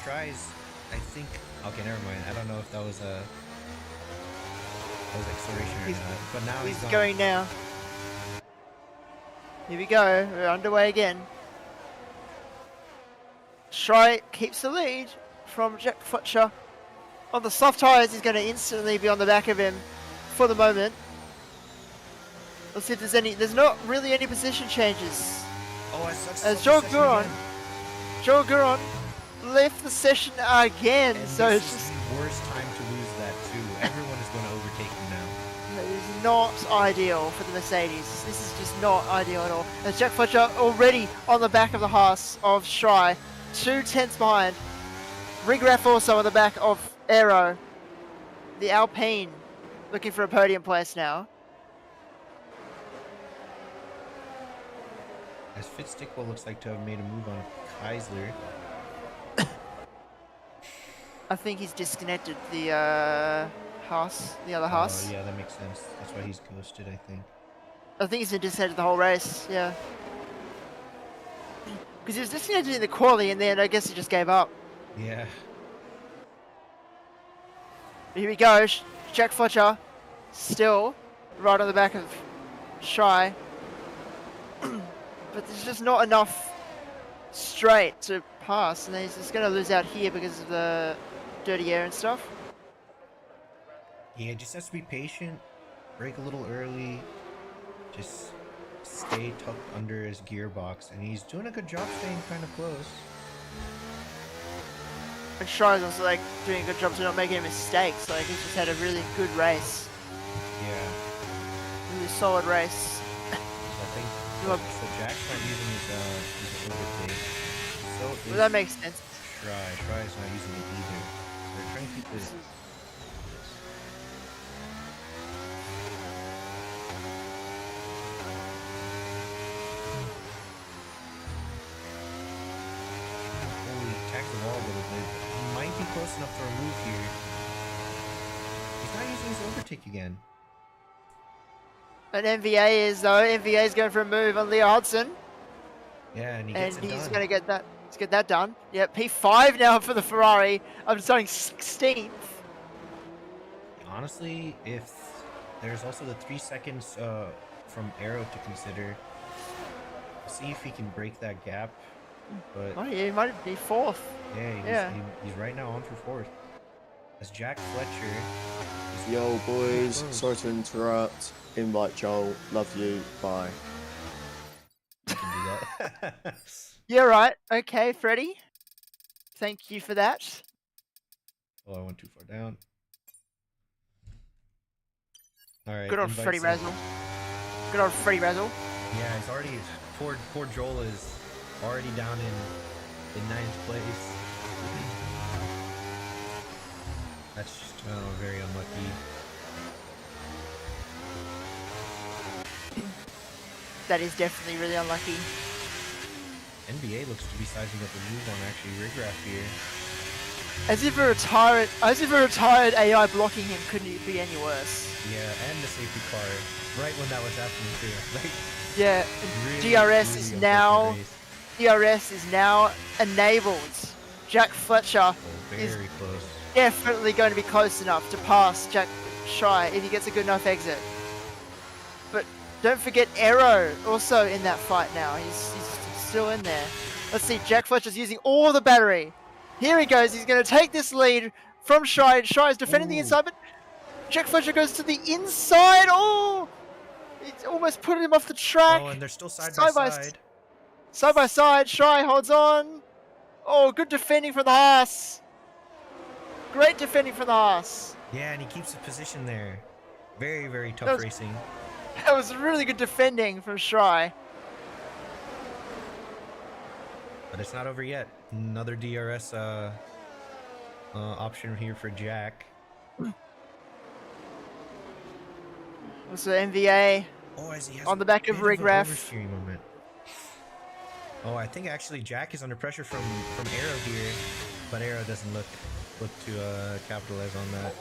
Shrai's, I think. Okay, never mind. I don't know if that was acceleration or not. But now he's gone. going now. Here we go. We're underway again. Shrai keeps the lead from Jack Fletcher. On the soft tyres, he's going to instantly be on the back of him for the moment. Let's see if there's any. There's not really any position changes. Oh, I sucked. As Joel Guron left the session again. And So this it's is just the worst time to lose that too. Everyone is going to overtake him now. it is not ideal for the Mercedes. This is just not ideal at all. As Jack Fletcher already on the back of the Haas of Shrai, 2/10 behind. Rigraff also on the back of Aero, the Alpine, looking for a podium place now. As Fitzstickle looks like to have made a move on Keisler. I think he's disconnected the Haas, the other Haas. Oh, yeah, that makes sense. That's why he's ghosted, I think. I think he's been disconnected the whole race, yeah. Because he was disconnected in the quali and then I guess he just gave up. Yeah. Here we go, Jack Fletcher, still right on the back of Shrai. But there's just not enough straight to pass, and he's just going to lose out here because of the dirty air and stuff. Yeah, just has to be patient, brake a little early, just stay tucked under his gearbox, and he's doing a good job staying kind of close. And Shrai's also like doing a good job to not making mistakes. Like he's just had a really good race, Yeah. really solid race. So I think Well- so Jack's not using his overtake. So Well, that makes sense. Shry's not using it either. So they're trying to keep this. Holy, tagged the wall a little bit. He might be close enough for a move here. He's not using his overtake again. And MVA is though. MVA is going for a move on Leo Hudson, Yeah, and he and gets it he's done. going to get that. Let's get that done. Yeah, P5 now for the Ferrari. I'm starting 16th. Honestly, if there's also the 3 seconds from Aero to consider, see if he can break that gap. But Oh yeah, he might be 4th. yeah, he's right now on for 4th. As Jack Fletcher. Yo, boys, sorry to interrupt. Invite Joel. Love you. Bye. Can do that. Yeah, right. Okay, Freddie. Thank you for that. Oh, I went too far down. All right. Good on invite Freddie sent. Razzle. Good on Freddie Razzle. Yeah, he's already. Poor Joel is already down in 9th place. That's just very unlucky. That is definitely really unlucky. NBA looks to be sizing up a move on actually Rigraff here. As if a retired AI blocking him couldn't be any worse. Yeah, and the safety car right when that was happening too. Like Yeah, really, DRS really is unfortunate now race. DRS is now enabled Jack Fletcher Oh, is very close. definitely going to be close enough to pass Jack Shy if he gets a good enough exit. But don't forget Aero also in that fight now. He's still in there. Let's see, Jack Fletcher's using all the battery. Here he goes. He's going to take this lead from Shy. Shy is defending the Ooh. inside, but Jack Fletcher goes to the inside. Oh! It's almost put him off the track. Oh, and they're still side Side by by side. Side by side, Shy holds on. Oh, good defending from the Haas. Great defending from the Haas. Yeah, and he keeps his position there. Very, very That tough was- racing. That was really good defending from Shy. But it's not over yet. Another DRS option here for Jack. Also MVA. Oh, as he has On the a back of bit Rig an Ref. oversteering moment. Oh, I think actually Jack is under pressure from Aero here, but Aero doesn't look to capitalize on that.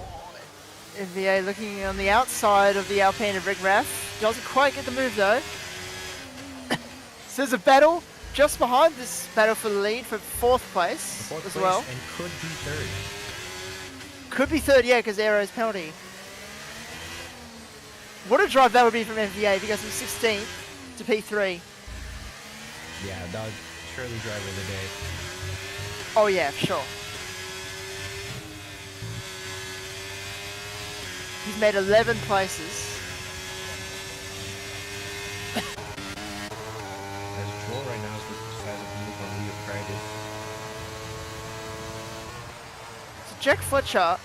MVA looking on the outside of the Alpine of Rig Ref. Doesn't quite get the move though. So there's a battle just behind this battle for the lead for fourth place The fourth as place well. and could be third. Could be third, yeah, because Aero's penalty. What a drive that would be from MVA if he goes from 16th to P3. Yeah, that was surely driver of the day. Oh yeah, for sure. He's made 11 places. As Joel right now is decided to move on Leo Friday. So Jack Fletcher,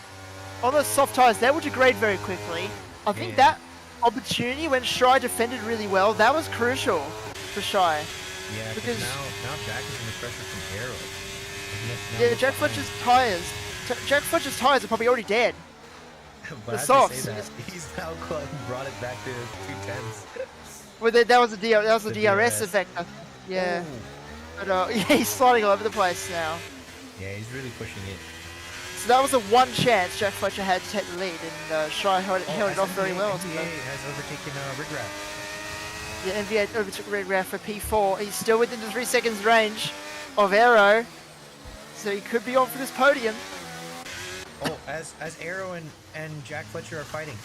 on those soft tyres, they will degrade very quickly. I think Yeah. that opportunity when Shy defended really well, that was crucial for Shy. Yeah, Because- because now Jack is under pressure from Aero. And now Yeah, he's Jack behind. Fletcher's tyres. Jack Fletcher's tyres are probably already dead. But the I have to say softs. that he's now brought it back to 210s. Well, that was a The DRS DRS. effect. Yeah, Ooh. but yeah, he's sliding all over the place now. Yeah, he's really pushing it. So that was the one chance Jack Fletcher had to take the lead, and Shy held Oh, it off very well. NBA has overtaken Rig Raf. The NBA overtook Red Raf for P4. He's still within the 3 seconds range of Aero, so he could be on for this podium. Oh, as Aero and Jack Fletcher are fighting.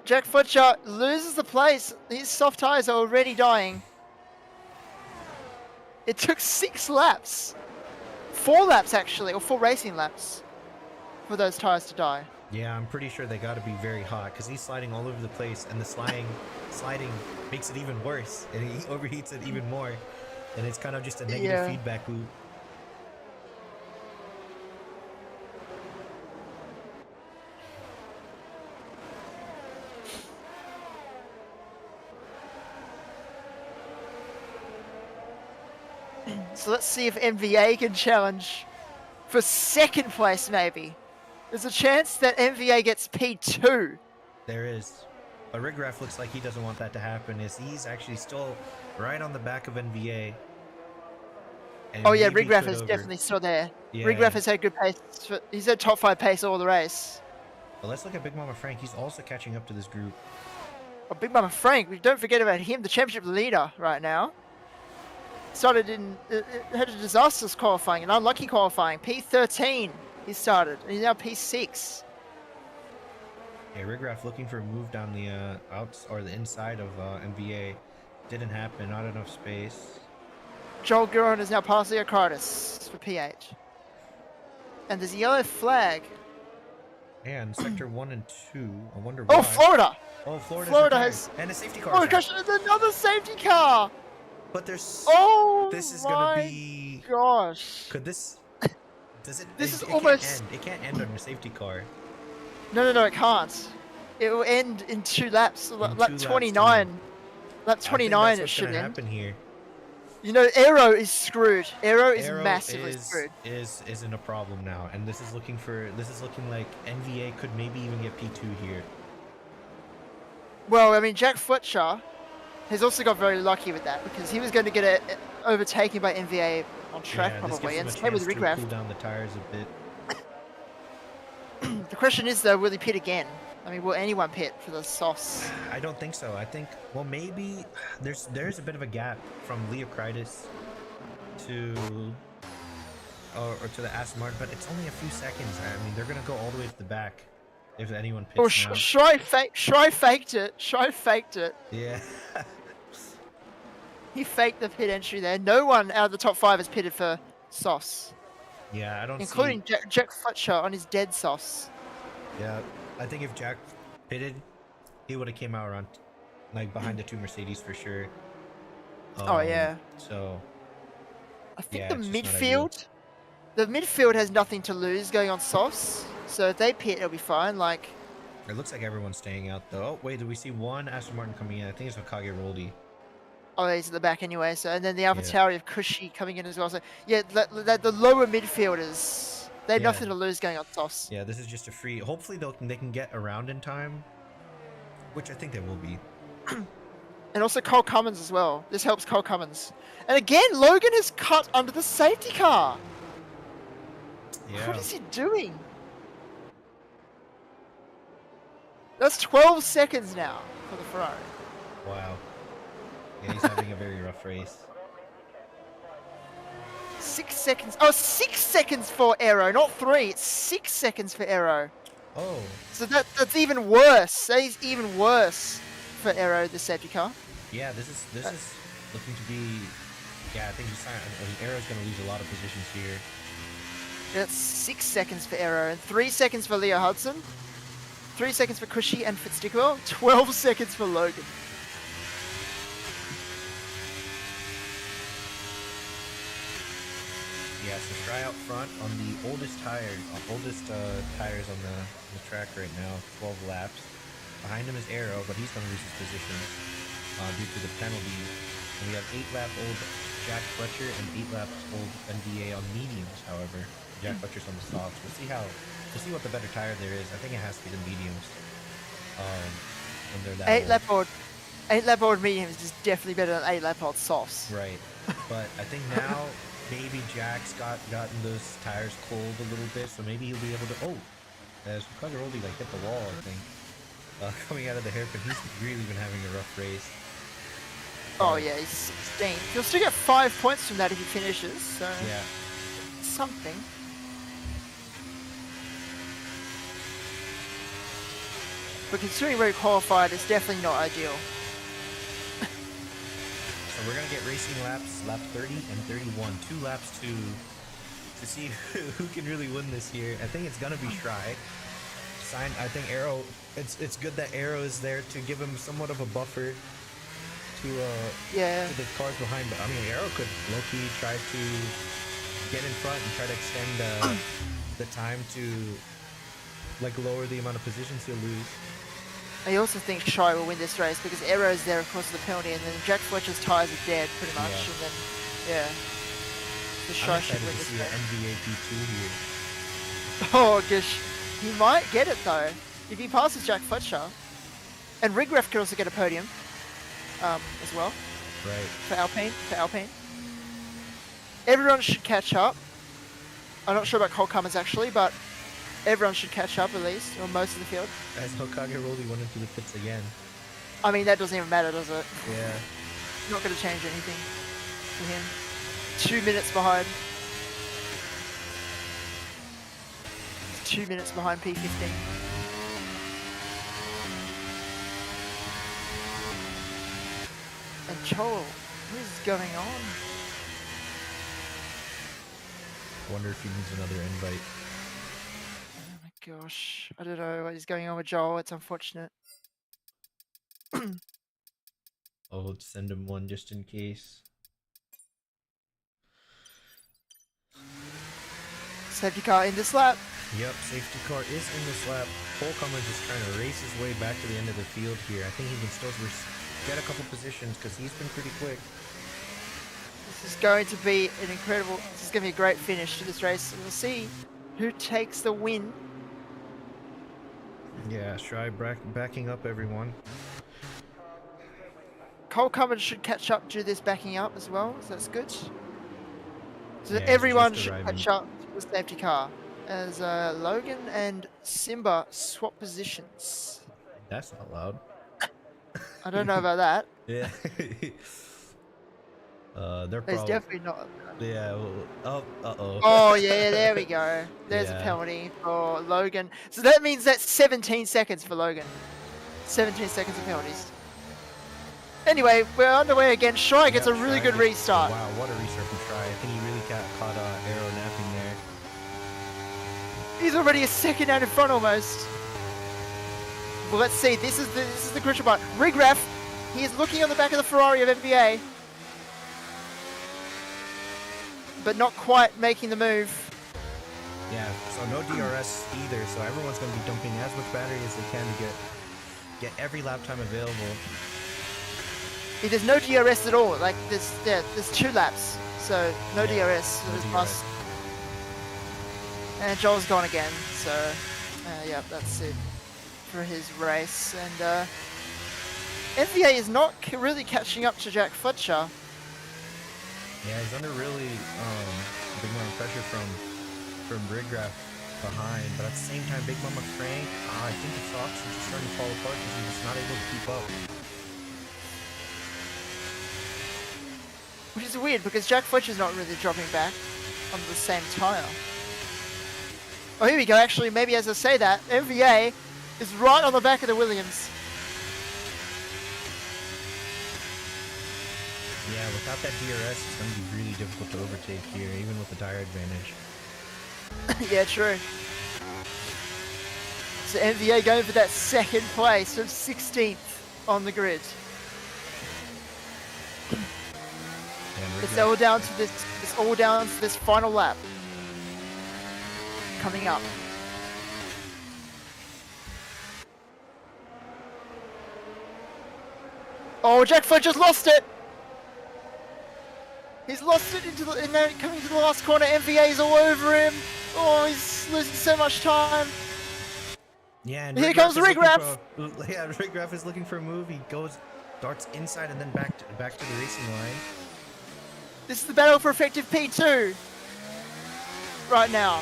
Jack Fletcher loses the place. His soft tyres are already dying. It took 6 laps. 4 laps actually, or 4 racing laps for those tyres to die. Yeah, I'm pretty sure they got to be very hot because he's sliding all over the place, and the sliding makes it even worse, and he overheats it even more, and it's kind of just a negative Yeah. feedback loop. So let's see if MVA can challenge for second place maybe. There's a chance that MVA gets P2. There is. But Rig Raf looks like he doesn't want that to happen, as he's actually still right on the back of NVA. And Oh yeah, maybe Rig Raf could is over. definitely still there. Yeah. Rig Raf has had good pace. He's had top 5 pace all the race. But let's look at Big Mama Frank. He's also catching up to this group. Oh, Big Mama Frank, we don't forget about him, the championship leader right now. Started in, had a disastrous qualifying, an unlucky qualifying. P13 he started, and he's now P6. Yeah, Rig Raf looking for a move down the outs or the inside of NVA. Didn't happen. Not enough space. Joel Guron is now past Leocritus for P8. And there's a yellow flag. And sector 1 and 2. I wonder why. Oh, Florida! Oh, Florida's Florida retired. has- And a safety car. Oh my is gosh, out. there's another safety car! But there's. Oh This is my gonna be. gosh. Could this? Does it? This is it almost- Can't end. It can't end on a safety car. No, it can't. It will end in 2 laps. Lap 2 laps 29. Lap 29 I it think that's should what's gonna end. happen here. You know, Aero is screwed. Aero is Aero massively is, screwed. is in a problem now, and this is looking like NVA could maybe even get P2 here. Well, I mean, Jack Fletcher has also got very lucky with that because he was going to get overtaken by NVA on track Yeah, this probably, gives and him a same with chance to Rigraf. cool down the tires a bit. The question is though, will he pit again? I mean, will anyone pit for the sauce? I don't think so. I think maybe there's a bit of a gap from Leocritus to or to the Aston Martin, but it's only a few seconds. I mean, they're gonna go all the way to the back if anyone Oh, pits now. Shry faked it. Shry faked it. Yeah. He faked the pit entry there. No one out of the top 5 has pitted for Sauce, Yeah, I don't including see. Jack Fletcher on his dead Sauce. Yeah, I think if Jack pitted, he would have came out around, like behind the two Mercedes for sure. Oh yeah. So I think yeah, the it's just not ideal. midfield has nothing to lose going on Sauce. So if they pit, it'll be fine. Like, It looks like everyone's staying out though. Oh wait, do we see one Aston Martin coming in? I think it's Hokage Roldy. oh, he's at the back anyway. So and then the Yeah. AlphaTauri of Cushy coming in as well. So yeah, the lower midfielders, they have Yeah. nothing to lose going on Sauce. Yeah, this is just a free. Hopefully they can get around in time, which I think they will be. And also Cole Cummins as well. This helps Cole Cummins. And again, Logan has cut under the safety car. Yeah. What is he doing? That's 12 seconds now for the Ferrari. Wow. Yeah, he's having a very rough race. 6 seconds. Oh, 6 seconds for Aero, not 3. It's 6 seconds for Aero. Oh. So that's even worse. That is even worse for Aero, the safety car. Yeah, this is looking to be. Yeah, I think Arrow's going to lose a lot of positions here. That's 6 seconds for Aero and 3 seconds for Leo Hudson. 3 seconds for Cushy and Fitzstickwell. 12 seconds for Logan. Yeah, so try out front on the oldest tires on the track right now, 12 laps. Behind him is Arrow, but he's going to lose his position due to the penalty. And we have 8-lap-old Jack Fletcher and 8-lap-old NDA on mediums. However, Jack Fletcher's on the softs. We'll see what the better tire there is. I think it has to be the mediums. When they're that old. 8-lap-old mediums is definitely better than 8-lap-old softs. Right, but I think now maybe Jack's gotten those tires cold a little bit, so maybe he'll be able to. Oh, as Kagaroli like hit the wall, I think. Coming out of the hairpin, he's really been having a rough race. Oh yeah, he's 16. He'll still get 5 points from that if he finishes. So Yeah, something. But considering where he qualified, it's definitely not ideal. so we're gonna get racing laps, lap 30 and 31, 2 laps to see who can really win this year. I think it's gonna be Shry. I think Arrow. It's good that Arrow is there to give him somewhat of a buffer to the cars behind. But I mean, Arrow could low-key try to get in front and try to extend the time to like lower the amount of positions he'll lose. I also think Shry will win this race because Arrow's there, of course, of the penalty, and then Jack Fletcher's tyres are dead pretty much, Yeah. and then so I'm Shry excited should win to this see an race. MVA P2 here. Oh gosh, he might get it though if he passes Jack Fletcher, and Rigref could also get a podium as well Right. for Alpine. Everyone should catch up. I'm not sure about Cole Cummins actually, but everyone should catch up at least, or most of the field. As Hokage Rolly went into the pits again. I mean, that doesn't even matter, does it? Yeah. Not going to change anything for him. 2 minutes behind. 2 minutes behind P15. And Joel, what is going on? Wonder if he needs another invite. Oh my gosh, I don't know what is going on with Joel. It's unfortunate. I'll send him one just in case. Safety car in this lap. Yep, safety car is in this lap. Cole Cummins is trying to race his way back to the end of the field here. I think he can still get a couple positions because he's been pretty quick. This is going to be an incredible. This is going to be a great finish to this race. We'll see who takes the win. Yeah, Shry backing up everyone. Cole Cummins should catch up to this backing up as well, so that's good. So Yeah, he's everyone just should arriving. catch up to the safety car as Logan and Simba swap positions. That's not loud. I don't know about that. Yeah. They're He's probably definitely not. yeah. Oh, uh-oh. Oh yeah, there we go. There's a Yeah. penalty for Logan. So that means that's 17 seconds for Logan. 17 seconds of penalties. Anyway, we're underway again. Shy gets Yep, a really Shy good gets- restart. Wow, what a restart from Try. I think he really caught Arrow napping there. He's already a second out in front almost. Well, let's see. This is the crucial part. Rigraf, he is looking on the back of the Ferrari of NBA, but not quite making the move. Yeah, so no DRS either, so everyone's going to be dumping as much battery as they can to get every lap time available. There's no DRS at all. Like there's 2 laps, so no Yeah, DRS. no This DRS. must. And Joel's gone again. So yeah, that's it for his race. And NVA is not really catching up to Jack Fletcher. Yeah, he's under really big amount of pressure from Rigraf behind, but at the same time, Big Mama Frank, I think the socks are just starting to fall apart because he's just not able to keep up. Which is weird because Jack Fletcher's not really dropping back on the same tyre. Oh, here we go. Actually, maybe as I say that, MVA is right on the back of the Williams. Yeah, without that DRS, it's going to be really difficult to overtake here, even with the tire advantage. Yeah, true. So MVA going for that second place of 16th on the grid. And It's Rigraf- all down to this. It's all down to this final lap coming up. Oh, Jack Fletcher's lost it. He's lost it into the, and then coming to the last corner. MVA's all over him. Oh, he's losing so much time. Yeah, and Here Rigraf comes is looking Rigraf. for- Yeah, Rigraf is looking for a move. He darts inside and then back to the racing line. This is the battle for effective P2 right now.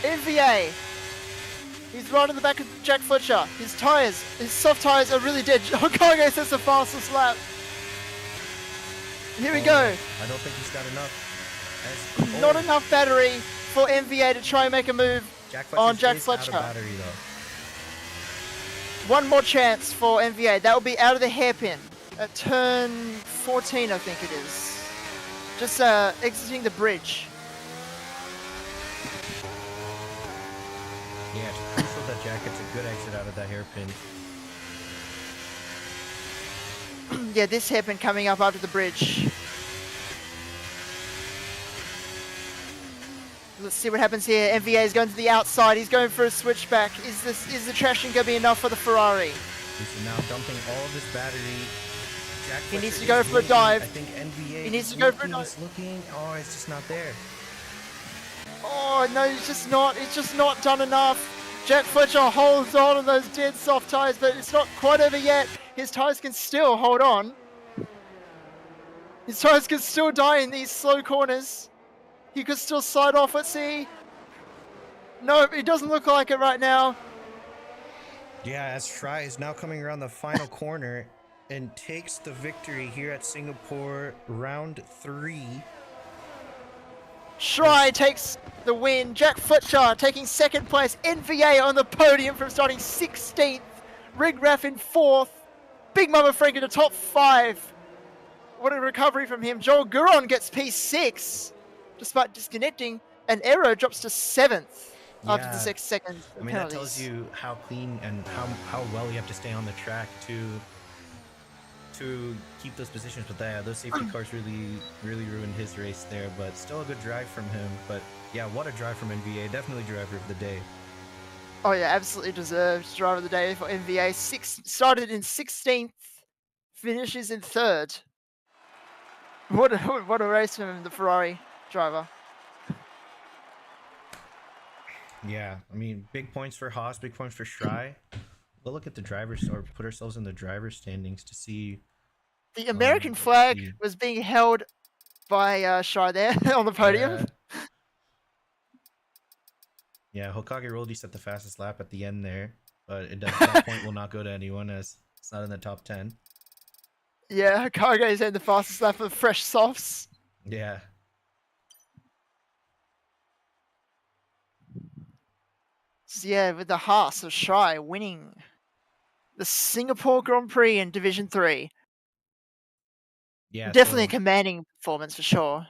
MVA. He's right in the back of Jack Fletcher. His tyres, his soft tyres are really dead. Chicago says the fastest lap. Here we go. I don't think he's got enough. Not enough battery for MVA to try and make a move. on Jack is out of Fletcher. battery, though. One more chance for MVA. That will be out of the hairpin at turn 14, I think it is. Just exiting the bridge. Yeah, it's crucial that Jack gets a good exit out of that hairpin. Yeah, this hairpin coming up after the bridge. Let's see what happens here. MVA is going to the outside. He's going for a switchback. Is the trashing going to be enough for the Ferrari? He's now dumping all of his battery. Jack He needs Fletcher to go is for a looking. dive. I think NVA He needs is to go for a looking, dive. he's looking. Oh, it's just not there. Oh no, it's just not done enough. Jack Fletcher holds on those dead soft tyres, but it's not quite over yet. His tyres can still hold on. His tyres can still die in these slow corners. He could still slide off, let's see. No, it doesn't look like it right now. Yeah, as Try is now coming around the final corner and takes the victory here at Singapore round 3. Shry takes the win. Jack Fletcher taking second place. NVA on the podium from starting 16th. Rigraf in 4th. Big Mama Frank in the top 5. What a recovery from him. Joel Guron gets P6 despite disconnecting. And Aero drops to 7th after the Yeah. 6 seconds. I mean, that tells you how clean and how well you have to stay on the track to keep those positions. But yeah, those safety cars really ruined his race there. But still a good drive from him. But yeah, what a drive from NVA. Definitely driver of the day. Oh yeah, absolutely deserved driver of the day for NVA. Started in 16th, finishes in 3rd. What a race from him, the Ferrari driver. Yeah, I mean, big points for Haas, big points for Shry. We'll look at the drivers or put ourselves in the driver's standings to see. The American flag was being held by Shry there on the podium. Yeah, Hokage Roldy set the fastest lap at the end there, but that point will not go to anyone as it's not in the top 10. Yeah, Kage saying the fastest lap of fresh softs. Yeah. So yeah, with the Haas of Shy winning the Singapore Grand Prix in Division 3. Yeah. Definitely a So commanding performance for sure.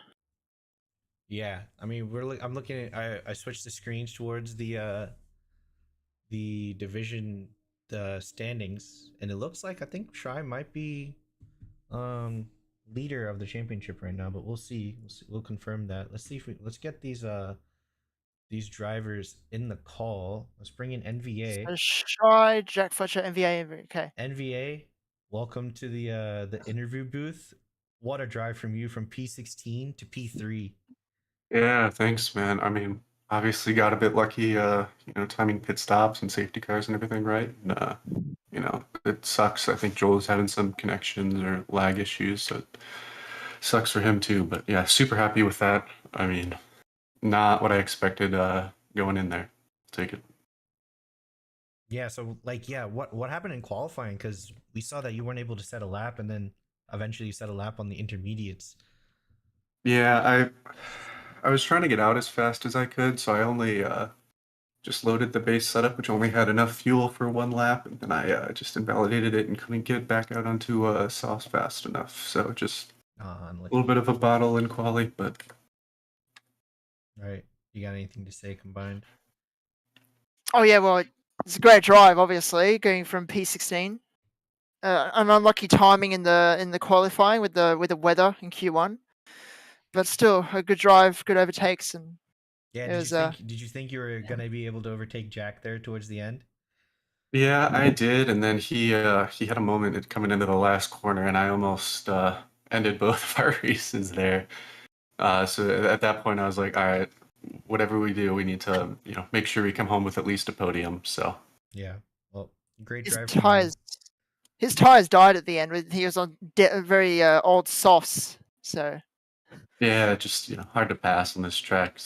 yeah, I mean, I'm looking at. I switched the screens towards the division standings, and it looks like I think Shy might be leader of the championship right now, but we'll see. We'll confirm that. Let's see if let's get these drivers in the call. Let's bring in NVA. So Shy, Jack Fletcher, MVA. Okay. NVA, welcome to the interview booth. What a drive from you from P16 to P3. Yeah, thanks, man. I mean, obviously got a bit lucky, timing pit stops and safety cars and everything right. And, it sucks. I think Joel's having some connections or lag issues, so it sucks for him too. But yeah, super happy with that. I mean, not what I expected going in there. Take it. Yeah, so what happened in qualifying? Because we saw that you weren't able to set a lap, and then eventually you set a lap on the intermediates. Yeah, I was trying to get out as fast as I could, so I only just loaded the base setup, which only had enough fuel for one lap, and then I just invalidated it and couldn't get back out onto softs fast enough. So just a little bit of a bottle in quali, but All right, you got anything to say combined? Oh yeah, well, it's a great drive, obviously, going from P16. An unlucky timing in the qualifying with the weather in Q1, but still a good drive, good overtakes, and Yeah, it was did you think you were gonna be able to overtake Jack there towards the end? yeah, I did, and then he had a moment coming into the last corner, and I almost ended both of our races there. So at that point, I was like, all right, whatever we do, we need to make sure we come home with at least a podium. So Yeah, well, great his drive from you. tires died at the end. He was on very old softs, so yeah, just hard to pass on this track,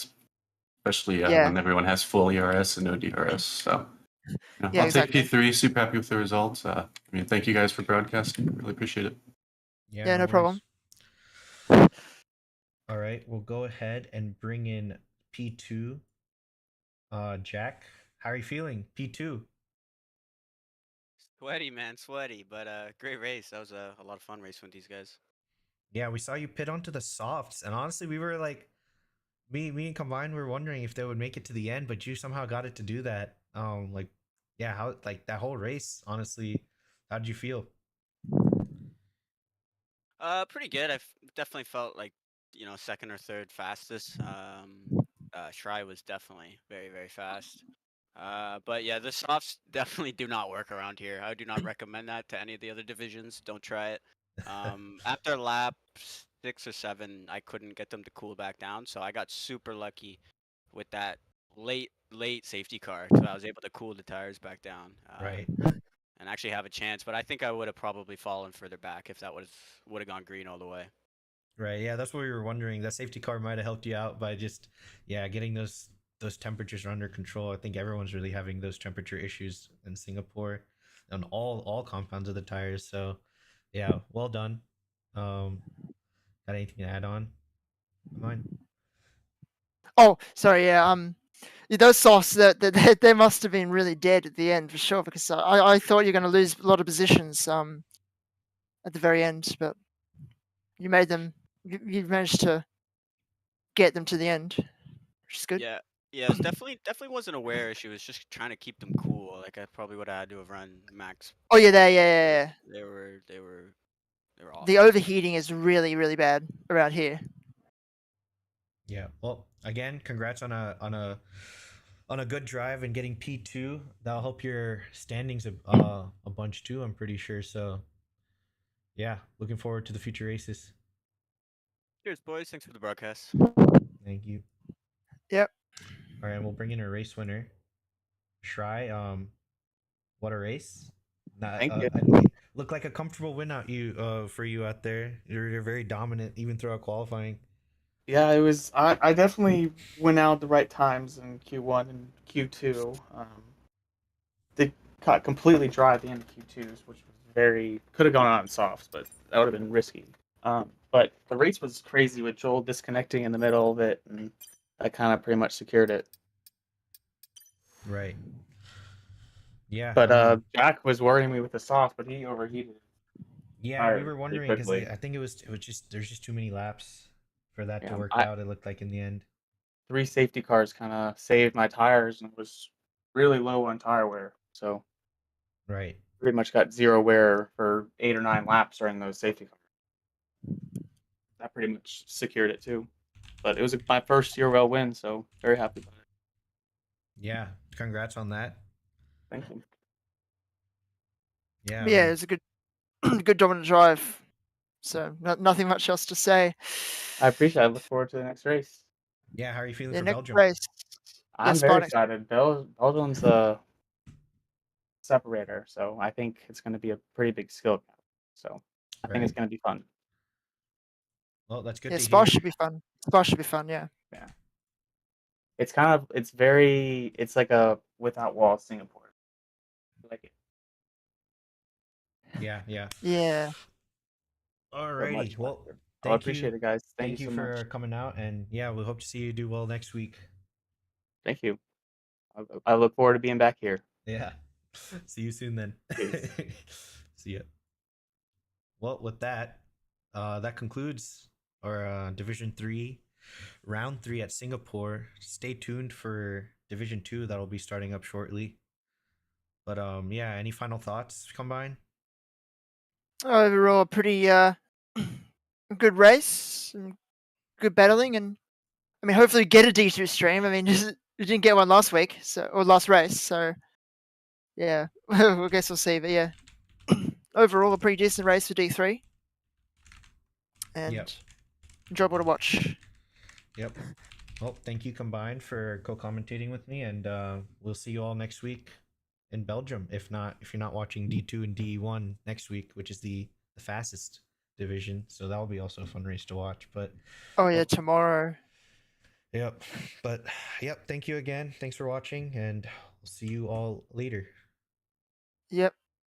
especially Yeah. when everyone has full ERS and no DRS. So Yeah, I'll exactly. take P3. Super happy with the results. I mean, thank you guys for broadcasting. Really appreciate it. Yeah, no problem. All right, we'll go ahead and bring in P2. Jack, how are you feeling? P2. Sweaty, man, sweaty, but great race. That was a lot of fun racing with these guys. Yeah, we saw you pit onto the softs, and honestly, we were like, me and Combine were wondering if they would make it to the end, but you somehow got it to do that. How that whole race, honestly, how did you feel? Pretty good. Definitely felt like second or third fastest. Shry was definitely very very fast. But yeah, the softs definitely do not work around here. I do not recommend that to any of the other divisions. Don't try it. After lap 6 or 7, I couldn't get them to cool back down, so I got super lucky with that late safety car, so I was able to cool the tires back down. Right. And actually have a chance, but I think I would have probably fallen further back if that would have gone green all the way. Right. Yeah, that's what we were wondering. That safety car might have helped you out by just getting those temperatures under control. I think everyone's really having those temperature issues in Singapore on all compounds of the tires. So yeah, well done. Got anything to add on? Mine. Oh, sorry. Yeah. Those softs that they must have been really dead at the end for sure, because I thought you're going to lose a lot of positions at the very end, but you made them. You managed to get them to the end, which is good. Yeah, it was definitely wasn't a wear issue. It was just trying to keep them cool. Like I probably would have had to have run max. Oh yeah, yeah. They were awesome. The overheating is really really bad around here. Yeah. Well, again, congrats on a good drive and getting P2. That'll help your standings a bunch too, I'm pretty sure. So yeah, looking forward to the future races. Cheers, boys. Thanks for the broadcast. Thank you. Yep. All right, we'll bring in a race winner. Shry, what a race. Thank you. Looked like a comfortable win for you out there. You're very dominant even throughout qualifying. Yeah, it was. I definitely went out at the right times in Q1 and Q2. They got completely dry at the end of Q2s, which was very could have gone on softs, but that would have been risky. But the race was crazy with Joel disconnecting in the middle of it, and that kind of pretty much secured it. Right. Yeah. But I mean, Jack was worrying me with the soft, but he overheated. yeah, we Tired were pretty wondering because quickly. I think it was just there's just too many laps for that to Yeah, work out. It looked like in the end. 3 safety cars kind of saved my tires, and it was really low on tire wear. So Right. pretty much got 0 wear for 8 or 9 laps during those safety cars. That pretty much secured it too. But it was my first Euro win, so very happy about it. Yeah. Congrats on that. Thank you. Yeah. Yeah, it's a good, good dominant drive. So nothing much else to say. I appreciate it. I look forward to the next race. Yeah. How are you feeling Yeah, for next Belgium? race. I'm Yes, very Spartan. excited. Belgium's a separator, so I think it's going to be a pretty big skill gap. So I think it's Right. going to be fun. Well, that's good Yeah, to Spa hear. should be fun. Spa should be fun. Yeah. Yeah. It's like a without walls Singapore. I like it. Yeah. Yeah. Yeah. So much Alrighty. Well, faster. I thank appreciate you. it, guys. Thank Thank you you so for much. coming out, and yeah, we hope to see you do well next week. Thank you. I look forward to being back here. Yeah. See you soon then. Peace. See ya. Well, with that, that concludes our Division 3, Round 3 at Singapore. Stay tuned for Division 2. That'll be starting up shortly. But yeah, any final thoughts, Combine? Overall, a pretty good race, and good battling, and I mean, hopefully get a D2 stream. I mean, we didn't get one last week, or last race, so yeah, I guess we'll see. But yeah, overall, a pretty decent race for D3, and Yep. enjoyable to watch. Yep. Well, thank you, Combined, for co-commentating with me, and we'll see you all next week in Belgium. If you're not watching D2 and D1 next week, which is the fastest division, so that'll be also a fun race to watch. But Oh yeah, tomorrow. yep. But yep. Thank you again. Thanks for watching, and we'll see you all later. Yep.